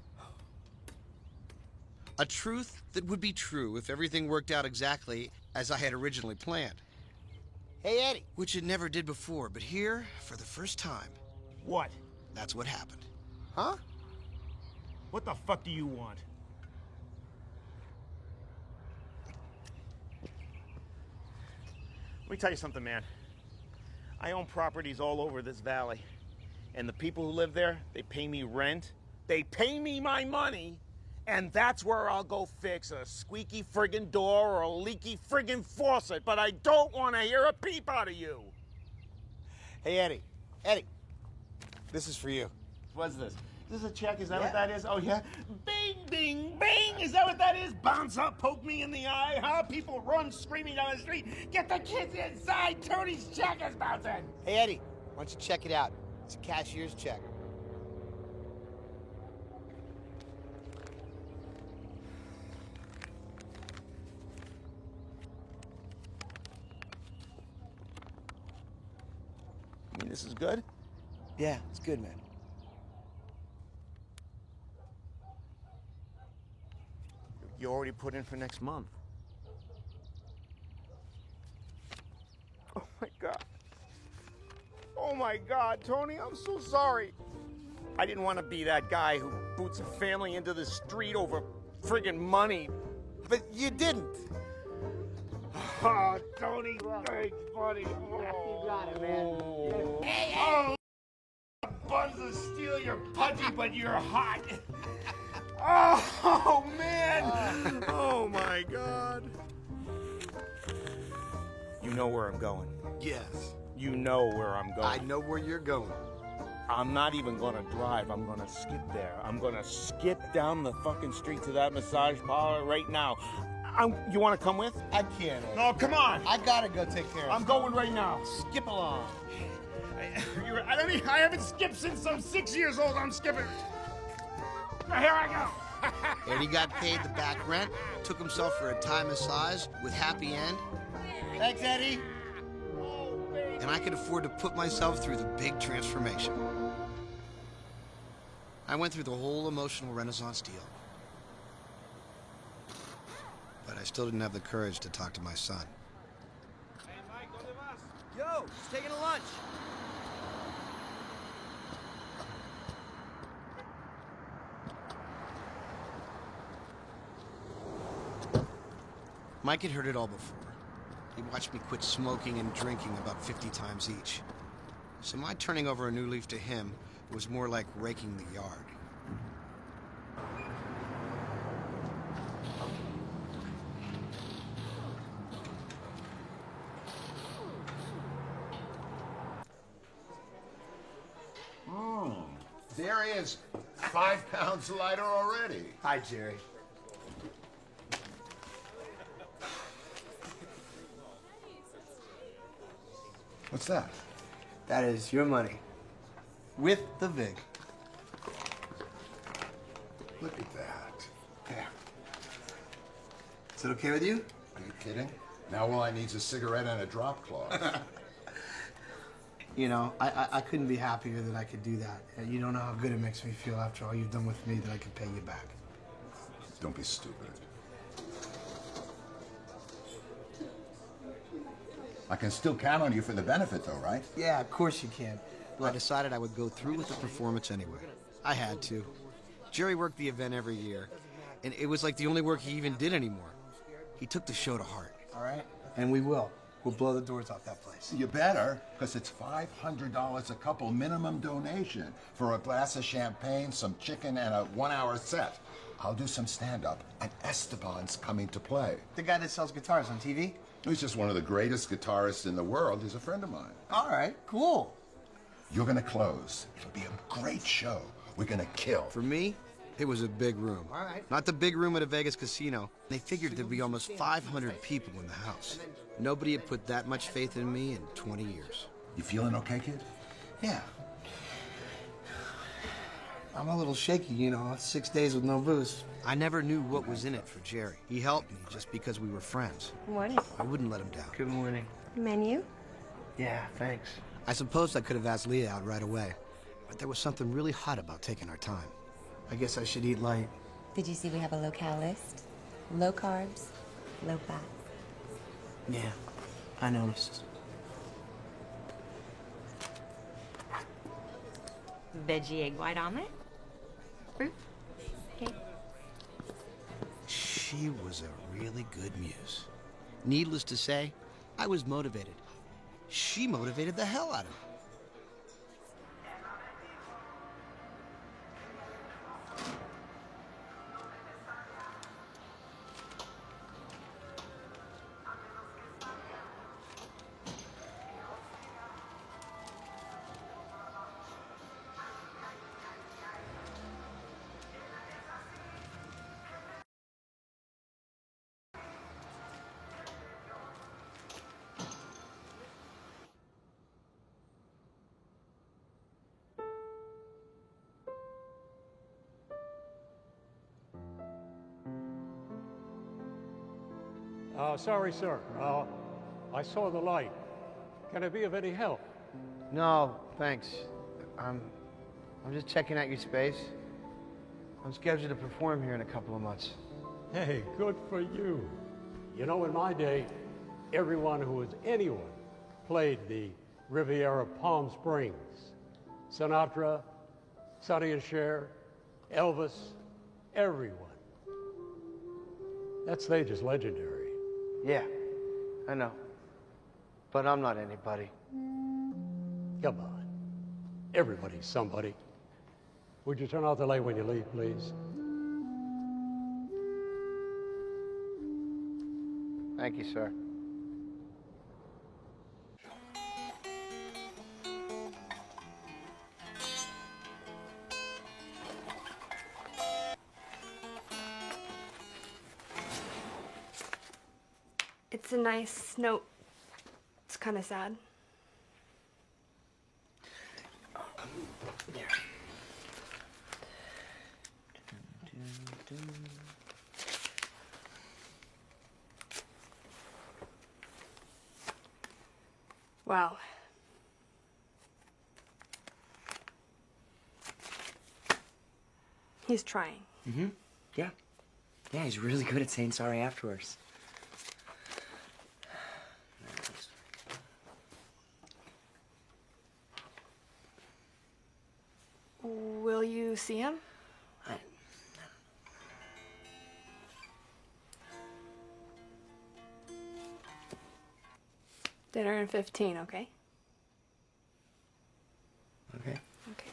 A truth that would be true if everything worked out exactly as I had originally planned. Hey, Eddie. Which it never did before, but here, for the first time... What? That's what happened. Huh? What the fuck do you want? Let me tell you something, man. I own properties all over this valley. And the people who live there, they pay me rent. They pay me my money. And that's where I'll go fix a squeaky friggin' door or a leaky friggin' faucet. But I don't want to hear a peep out of you. Hey, Eddie. Eddie. This is for you. What's this? Is this a check? Is that what that is? Oh, yeah? Bing, bing, bing! Is that what that is? Bounce up, poke me in the eye, huh? People run screaming down the street. Get the kids inside! Tony's check is bouncing! Hey, Eddie, why don't you check it out? It's a cashier's check. You mean this is good? Yeah, it's good, man. You already put in for next month. Oh my God. Oh my God, Tony, I'm so sorry. I didn't want to be that guy who boots a family into the street over friggin' money. But you didn't. Oh, Tony, thanks, buddy. Oh. You got it, man. Hey, oh, buns of steel, you're pudgy, but you're hot. Oh, man. Oh, my God. You know where I'm going. Yes. You know where I'm going. I know where you're going. I'm not even gonna drive. I'm gonna skip there. I'm gonna skip down the fucking street to that massage parlor right now. You wanna come with? I can't. Eddie. No, come on. I gotta go take care of it. I'm going right now. Skip along. I haven't skipped since I'm 6 years old. I'm skipping. Here I go. Eddie got paid the back rent, took himself for a Thai massage with happy end. Thanks, Eddie. And I could afford to put myself through the big transformation. I went through the whole emotional Renaissance deal. But I still didn't have the courage to talk to my son. Yo, just taking a lunch. Mike had heard it all before. He watched me quit smoking and drinking about 50 times each. So my turning over a new leaf to him was more like raking the yard. There he is, 5 pounds lighter already. Hi, Jerry. What's that? That is your money. With the VIG. Look at that. There. Is it okay with you? Are you kidding? Now all I need is a cigarette and a drop cloth. You know, I couldn't be happier that I could do that. You don't know how good it makes me feel after all you've done with me that I could pay you back. Don't be stupid. I can still count on you for the benefit, though, right? Yeah, of course you can. I decided I would go through with the performance anyway. I had to. Jerry worked the event every year, and it was like the only work he even did anymore. He took the show to heart. All right? And we will. We'll blow the doors off that place. You better, because it's $500 a couple minimum donation for a glass of champagne, some chicken, and a 1-hour set. I'll do some stand-up, and Esteban's coming to play. The guy that sells guitars on TV? He's just one of the greatest guitarists in the world. He's a friend of mine. All right, cool. You're gonna close. It'll be a great show. We're gonna kill. For me, it was a big room. All right. Not the big room at a Vegas casino. They figured there'd be almost 500 people in the house. Nobody had put that much faith in me in 20 years. You feeling okay, kid? Yeah. I'm a little shaky, you know, 6 days with no booze. I never knew what was in it for Jerry. He helped me just because we were friends. Morning. I wouldn't let him down. Good morning. Menu? Yeah, thanks. I suppose I could have asked Leah out right away, but there was something really hot about taking our time. I guess I should eat light. Did you see we have a locale list? Low carbs, low fat. Yeah, I noticed. Veggie egg white omelet? Fruit? Cake? She was a really good muse. Needless to say, I was motivated. She motivated the hell out of me. Sorry, sir. I saw the light. Can I be of any help? No, thanks. I'm just checking out your space. I'm scheduled to perform here in a couple of months. Hey, good for you. You know, in my day, everyone who was anyone played the Riviera Palm Springs. Sinatra, Sonny and Cher, Elvis, everyone. That stage is legendary. Yeah, I know. But I'm not anybody. Come on. Everybody's somebody. Would you turn out the light when you leave, please? Thank you, sir. It's a nice note. It's kind of sad. Here. Wow. He's trying. Mm-hmm. Yeah. Yeah, he's really good at saying sorry afterwards. Will you see him? Dinner in 15, okay? Okay. Okay.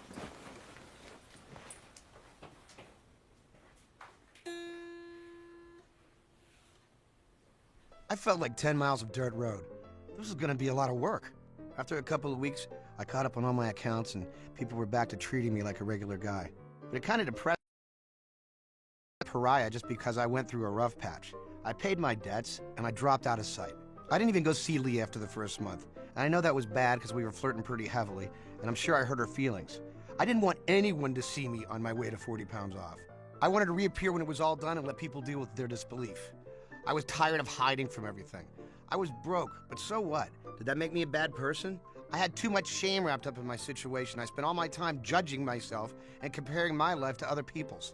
I felt like 10 miles of dirt road. This was gonna be a lot of work. After a couple of weeks, I caught up on all my accounts and people were back to treating me like a regular guy. But it kind of depressed me. Pariah just because I went through a rough patch. I paid my debts and I dropped out of sight. I didn't even go see Lee after the first month. And I know that was bad because we were flirting pretty heavily, and I'm sure I hurt her feelings. I didn't want anyone to see me on my way to 40 pounds off. I wanted to reappear when it was all done and let people deal with their disbelief. I was tired of hiding from everything. I was broke, but so what? Did that make me a bad person? I had too much shame wrapped up in my situation. I spent all my time judging myself and comparing my life to other people's.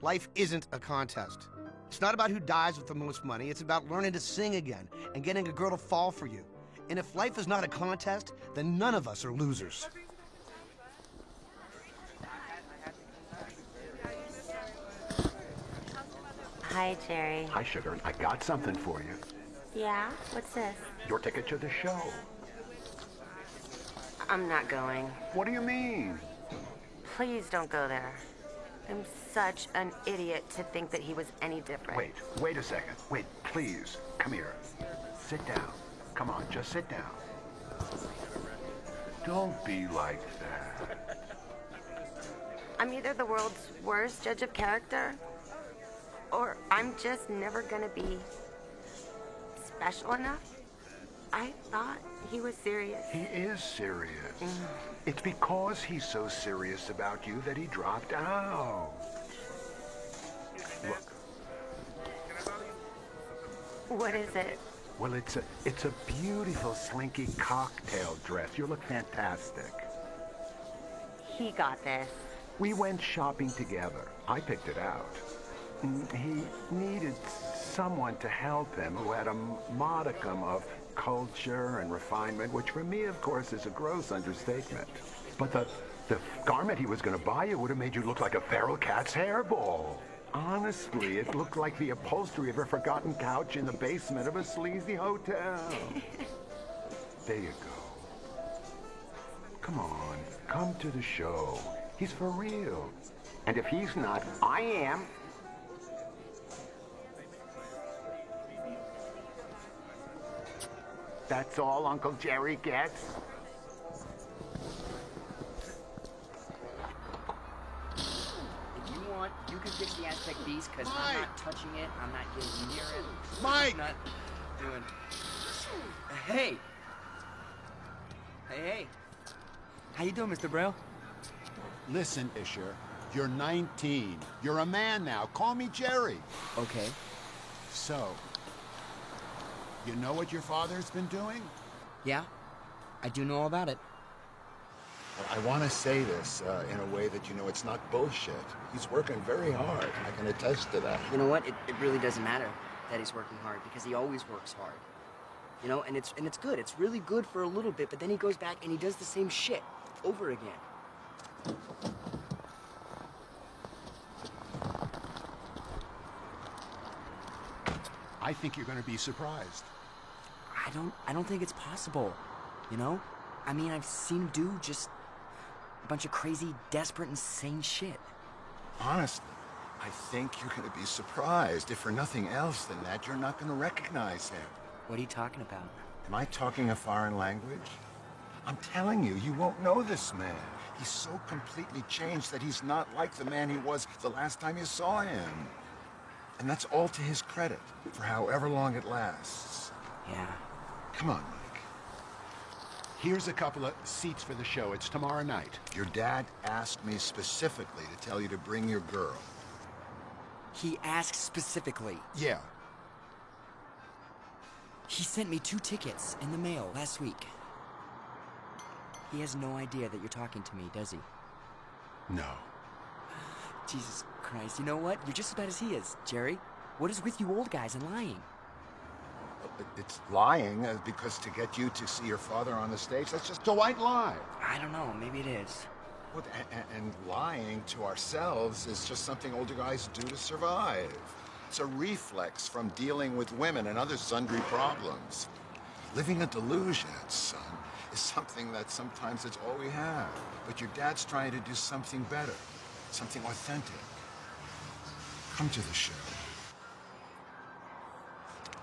Life isn't a contest. It's not about who dies with the most money. It's about learning to sing again and getting a girl to fall for you. And if life is not a contest, then none of us are losers. Hi, Jerry. Hi, sugar. I got something for you. Yeah? What's this? Your ticket to the show. I'm not going. What do you mean? Please don't go there. I'm such an idiot to think that he was any different. Wait a second. Wait, please. Come here. Sit down. Come on, just sit down. Don't be like that. I'm either the world's worst judge of character, or I'm just never gonna be special enough. I thought he was serious. He is serious. It's because he's so serious about you that he dropped out. Look. What is it? Well, it's a beautiful slinky cocktail dress. You look fantastic. He got this. We went shopping together. I picked it out. He needed someone to help him who had a modicum of culture and refinement, which for me, of course, is a gross understatement. But the garment he was going to buy you would have made you look like a feral cat's hairball. Honestly, it looked like the upholstery of a forgotten couch in the basement of a sleazy hotel. There you go. Come on, come to the show. He's for real. And if he's not, I am. That's all Uncle Jerry gets. You can fix the Aztec beast, because I'm not touching it. I'm not getting near it. Mike! I'm not doing... Hey! Hey. How you doing, Mr. Braille? Listen, Isher, you're 19. You're a man now. Call me Jerry. Okay. So, you know what your father's been doing? Yeah, I do know all about it. Well, I want to say this in a way that you know it's not bullshit. He's working very hard. I can attest to that. You know what? It really doesn't matter that he's working hard, because he always works hard. You know, and it's good. It's really good for a little bit, but then he goes back and he does the same shit over again. I think you're going to be surprised. I don't think it's possible. You know? I mean, I've seen him do just a bunch of crazy, desperate, insane shit. Honestly, I think you're going to be surprised. If for nothing else than that, you're not going to recognize him. What are you talking about? Am I talking a foreign language? I'm telling you, you won't know this man. He's so completely changed that he's not like the man he was the last time you saw him. And that's all to his credit, for however long it lasts. Yeah. Come on, Mike. Here's a couple of seats for the show. It's tomorrow night. Your dad asked me specifically to tell you to bring your girl. He asked specifically. Yeah. He sent me 2 tickets in the mail last week. He has no idea that you're talking to me, does he? No. Jesus Christ, you know what? You're just as bad as he is, Jerry. What is with you old guys and lying? It's lying because to get you to see your father on the stage, that's just a white lie. I don't know, maybe it is. Well, and lying to ourselves is just something older guys do to survive. It's a reflex from dealing with women and other sundry problems. Living a delusion, son, is something that sometimes it's all we have. But your dad's trying to do something better, something authentic. Come to the show.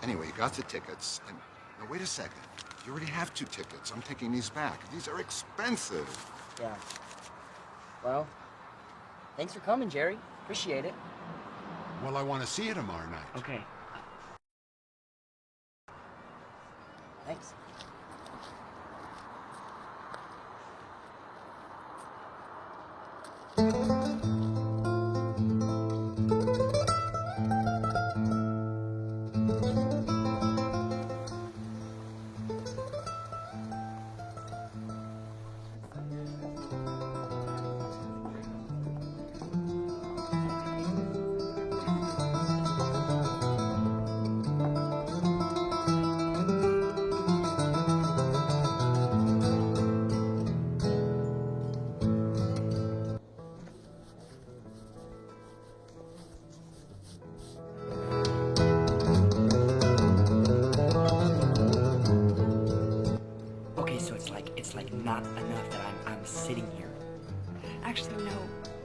Anyway, you got the tickets, and now wait a second. You already have 2 tickets. I'm taking these back. These are expensive. Yeah. Well, thanks for coming, Jerry. Appreciate it. Well, I want to see you tomorrow night. Okay. Thanks. Not enough that I'm sitting here. Actually, no.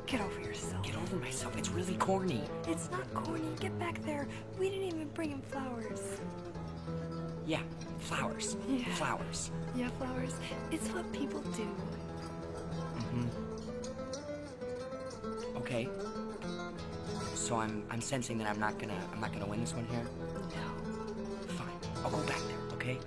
Get over yourself. Get over myself. It's really corny. It's not corny. Get back there. We didn't even bring him flowers. Yeah, flowers. Yeah. Flowers. Yeah, flowers. It's what people do. Mm-hmm. Okay. So I'm sensing that I'm not gonna win this one here. No. Fine. I'll go back there. Okay.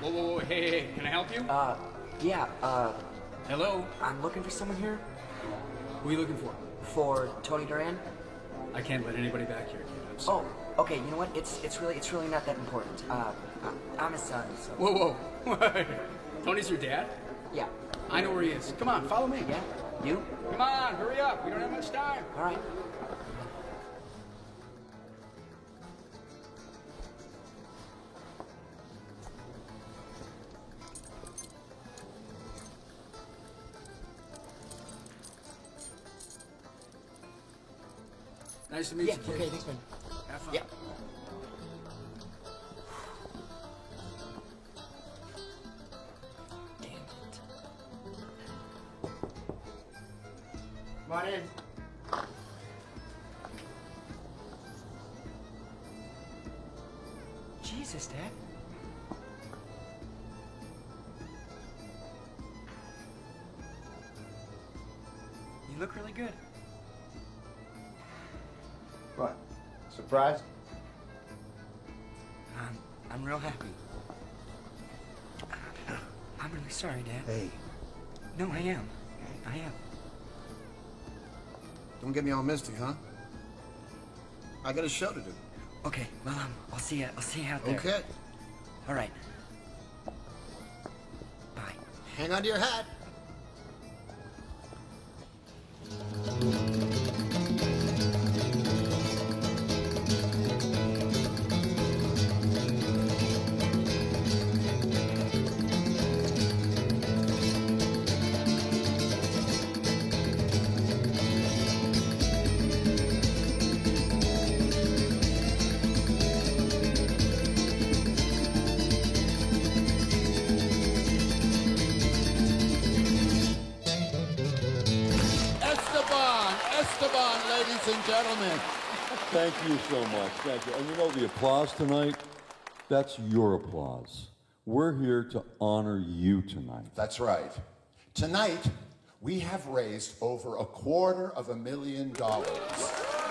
Whoa, hey, can I help you? Yeah, Hello? I'm looking for someone here. Who are you looking for? For Tony Duran? I can't let anybody back here, kid. I'm sorry. Oh, okay, you know what? It's really not that important. I'm his son, so... Whoa. Tony's your dad? Yeah. I know where he is. Come on, follow me. Yeah? You? Come on, hurry up. We don't have much time. All right. Nice to meet you, kid. Okay, thanks, man. Have fun. Yeah. Damn it. Come on in. Jesus, Dad. You look really good. What? Surprised? I'm real happy. I'm really sorry, Dad. Hey, No, I am. I am. don't get me all misty, huh? I got a show to do. Okay, well, I'll see you out there. Okay. All right. Bye. Hang on to your hat. Esteban, ladies and gentlemen. Thank you so much. Thank you. And you know, the applause tonight, that's your applause. We're here to honor you tonight. That's right. Tonight, we have raised over $250,000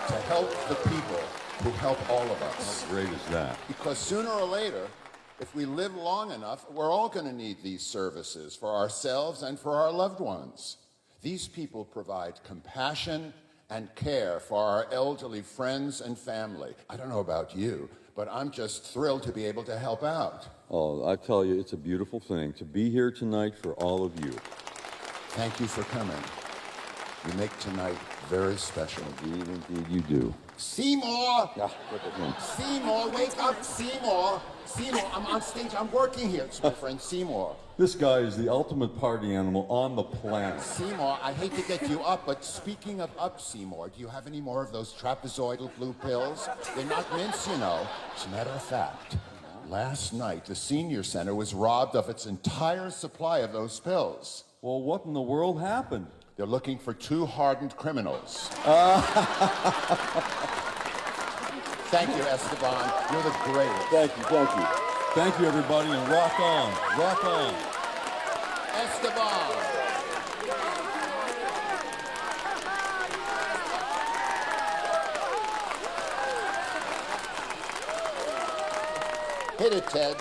to help the people who help all of us. How great is that? Because sooner or later, If we live long enough, we're all going to need these services for ourselves and for our loved ones. These people provide compassion and care for our elderly friends and family. I don't know about you, but I'm just thrilled to be able to help out. Oh, I tell you, it's a beautiful thing to be here tonight for all of you. Thank you for coming. You make tonight very special. Indeed you do. Seymour! Yeah, look at him. Seymour, wake up, Seymour! Seymour, I'm on stage, I'm working here. It's my friend Seymour. This guy is the ultimate party animal on the planet. Seymour, I hate to get you up, but speaking of up, Seymour, do you have any more of those trapezoidal blue pills? They're not mints, you know. As a matter of fact, last night the senior center was robbed of its entire supply of those pills. Well, what in the world happened? They're looking for 2 hardened criminals. Thank you, Esteban. You're the greatest. Thank you, thank you. Thank you, everybody, and rock on. Rock on. Esteban. Hit it, Ted.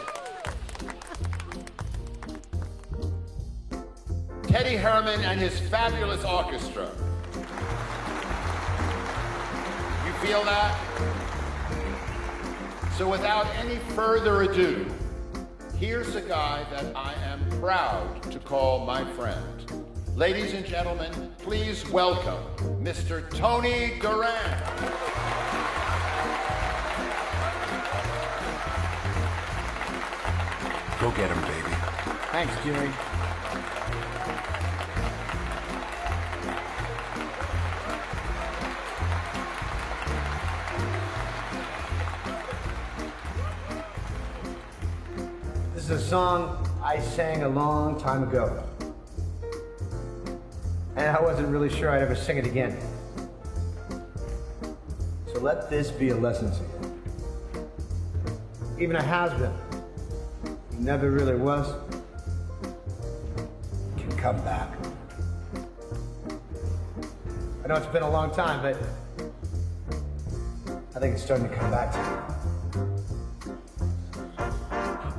Teddy Herman and his fabulous orchestra. You feel that? So without any further ado, here's a guy that I am proud to call my friend. Ladies and gentlemen, please welcome Mr. Tony Duran. Go get him, baby. Thanks, Jerry. This is a song I sang a long time ago. And I wasn't really sure I'd ever sing it again. So let this be a lesson to you. Even a has-been, who never really was, can come back. I know it's been a long time, but I think it's starting to come back to me.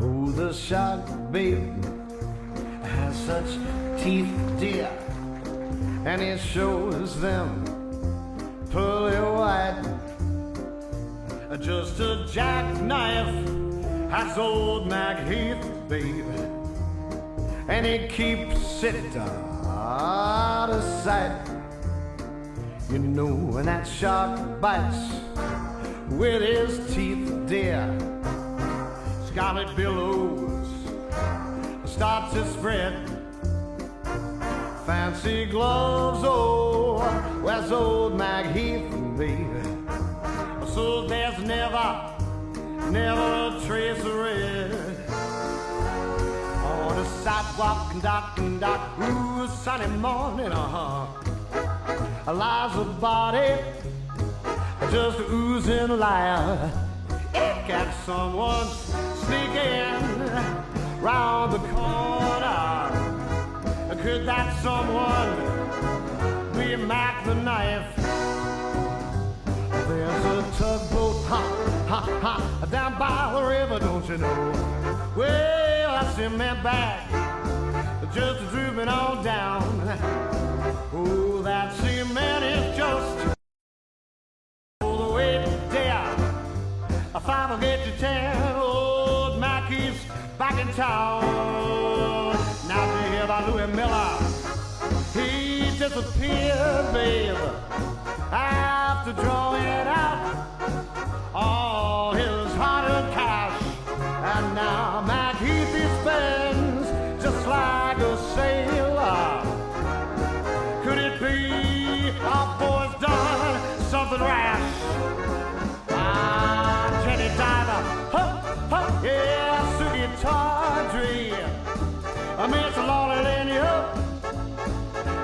Oh, the shark, baby, has such teeth, dear, and it shows them pearly white. Just a jackknife has old Mac Heath, baby, and he keeps it out of sight. You know when that shark bites with his teeth, dear, scarlet billows start to spread. Fancy gloves, oh, where's old Mac Heath, baby? So there's never a trace of red on the sidewalk, and ooh, sunny morning, lies a body just oozing life. Got someone sneaking round the corner. Could that someone be Mac the Knife? There's a tugboat, down by the river, don't you know? Well, I see my back just drooping on down. Oh, that cement is just all the way down. A 5 will get you 10. Old Mackey's back in town. Now to hear about Louis Miller, he disappeared, babe, after drawing out all his hard-earned cash. And now Mac Heath he spends just like a sailor. Could it be our boy's done something rash? Jenny Diver, yeah, Sugi Tawdry, Miss Lolly Lanier,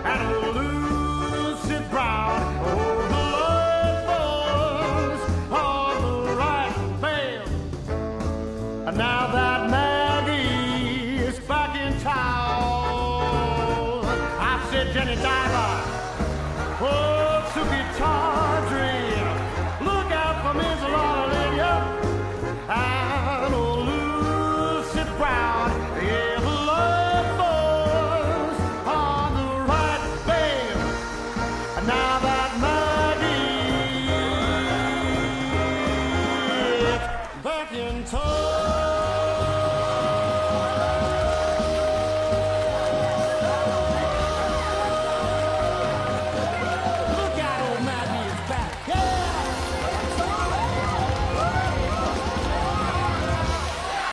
and Lucy Brown. Oh, the Lord falls on the right bale. And now that Maggie is back in town, I said, Jenny Diver, oh,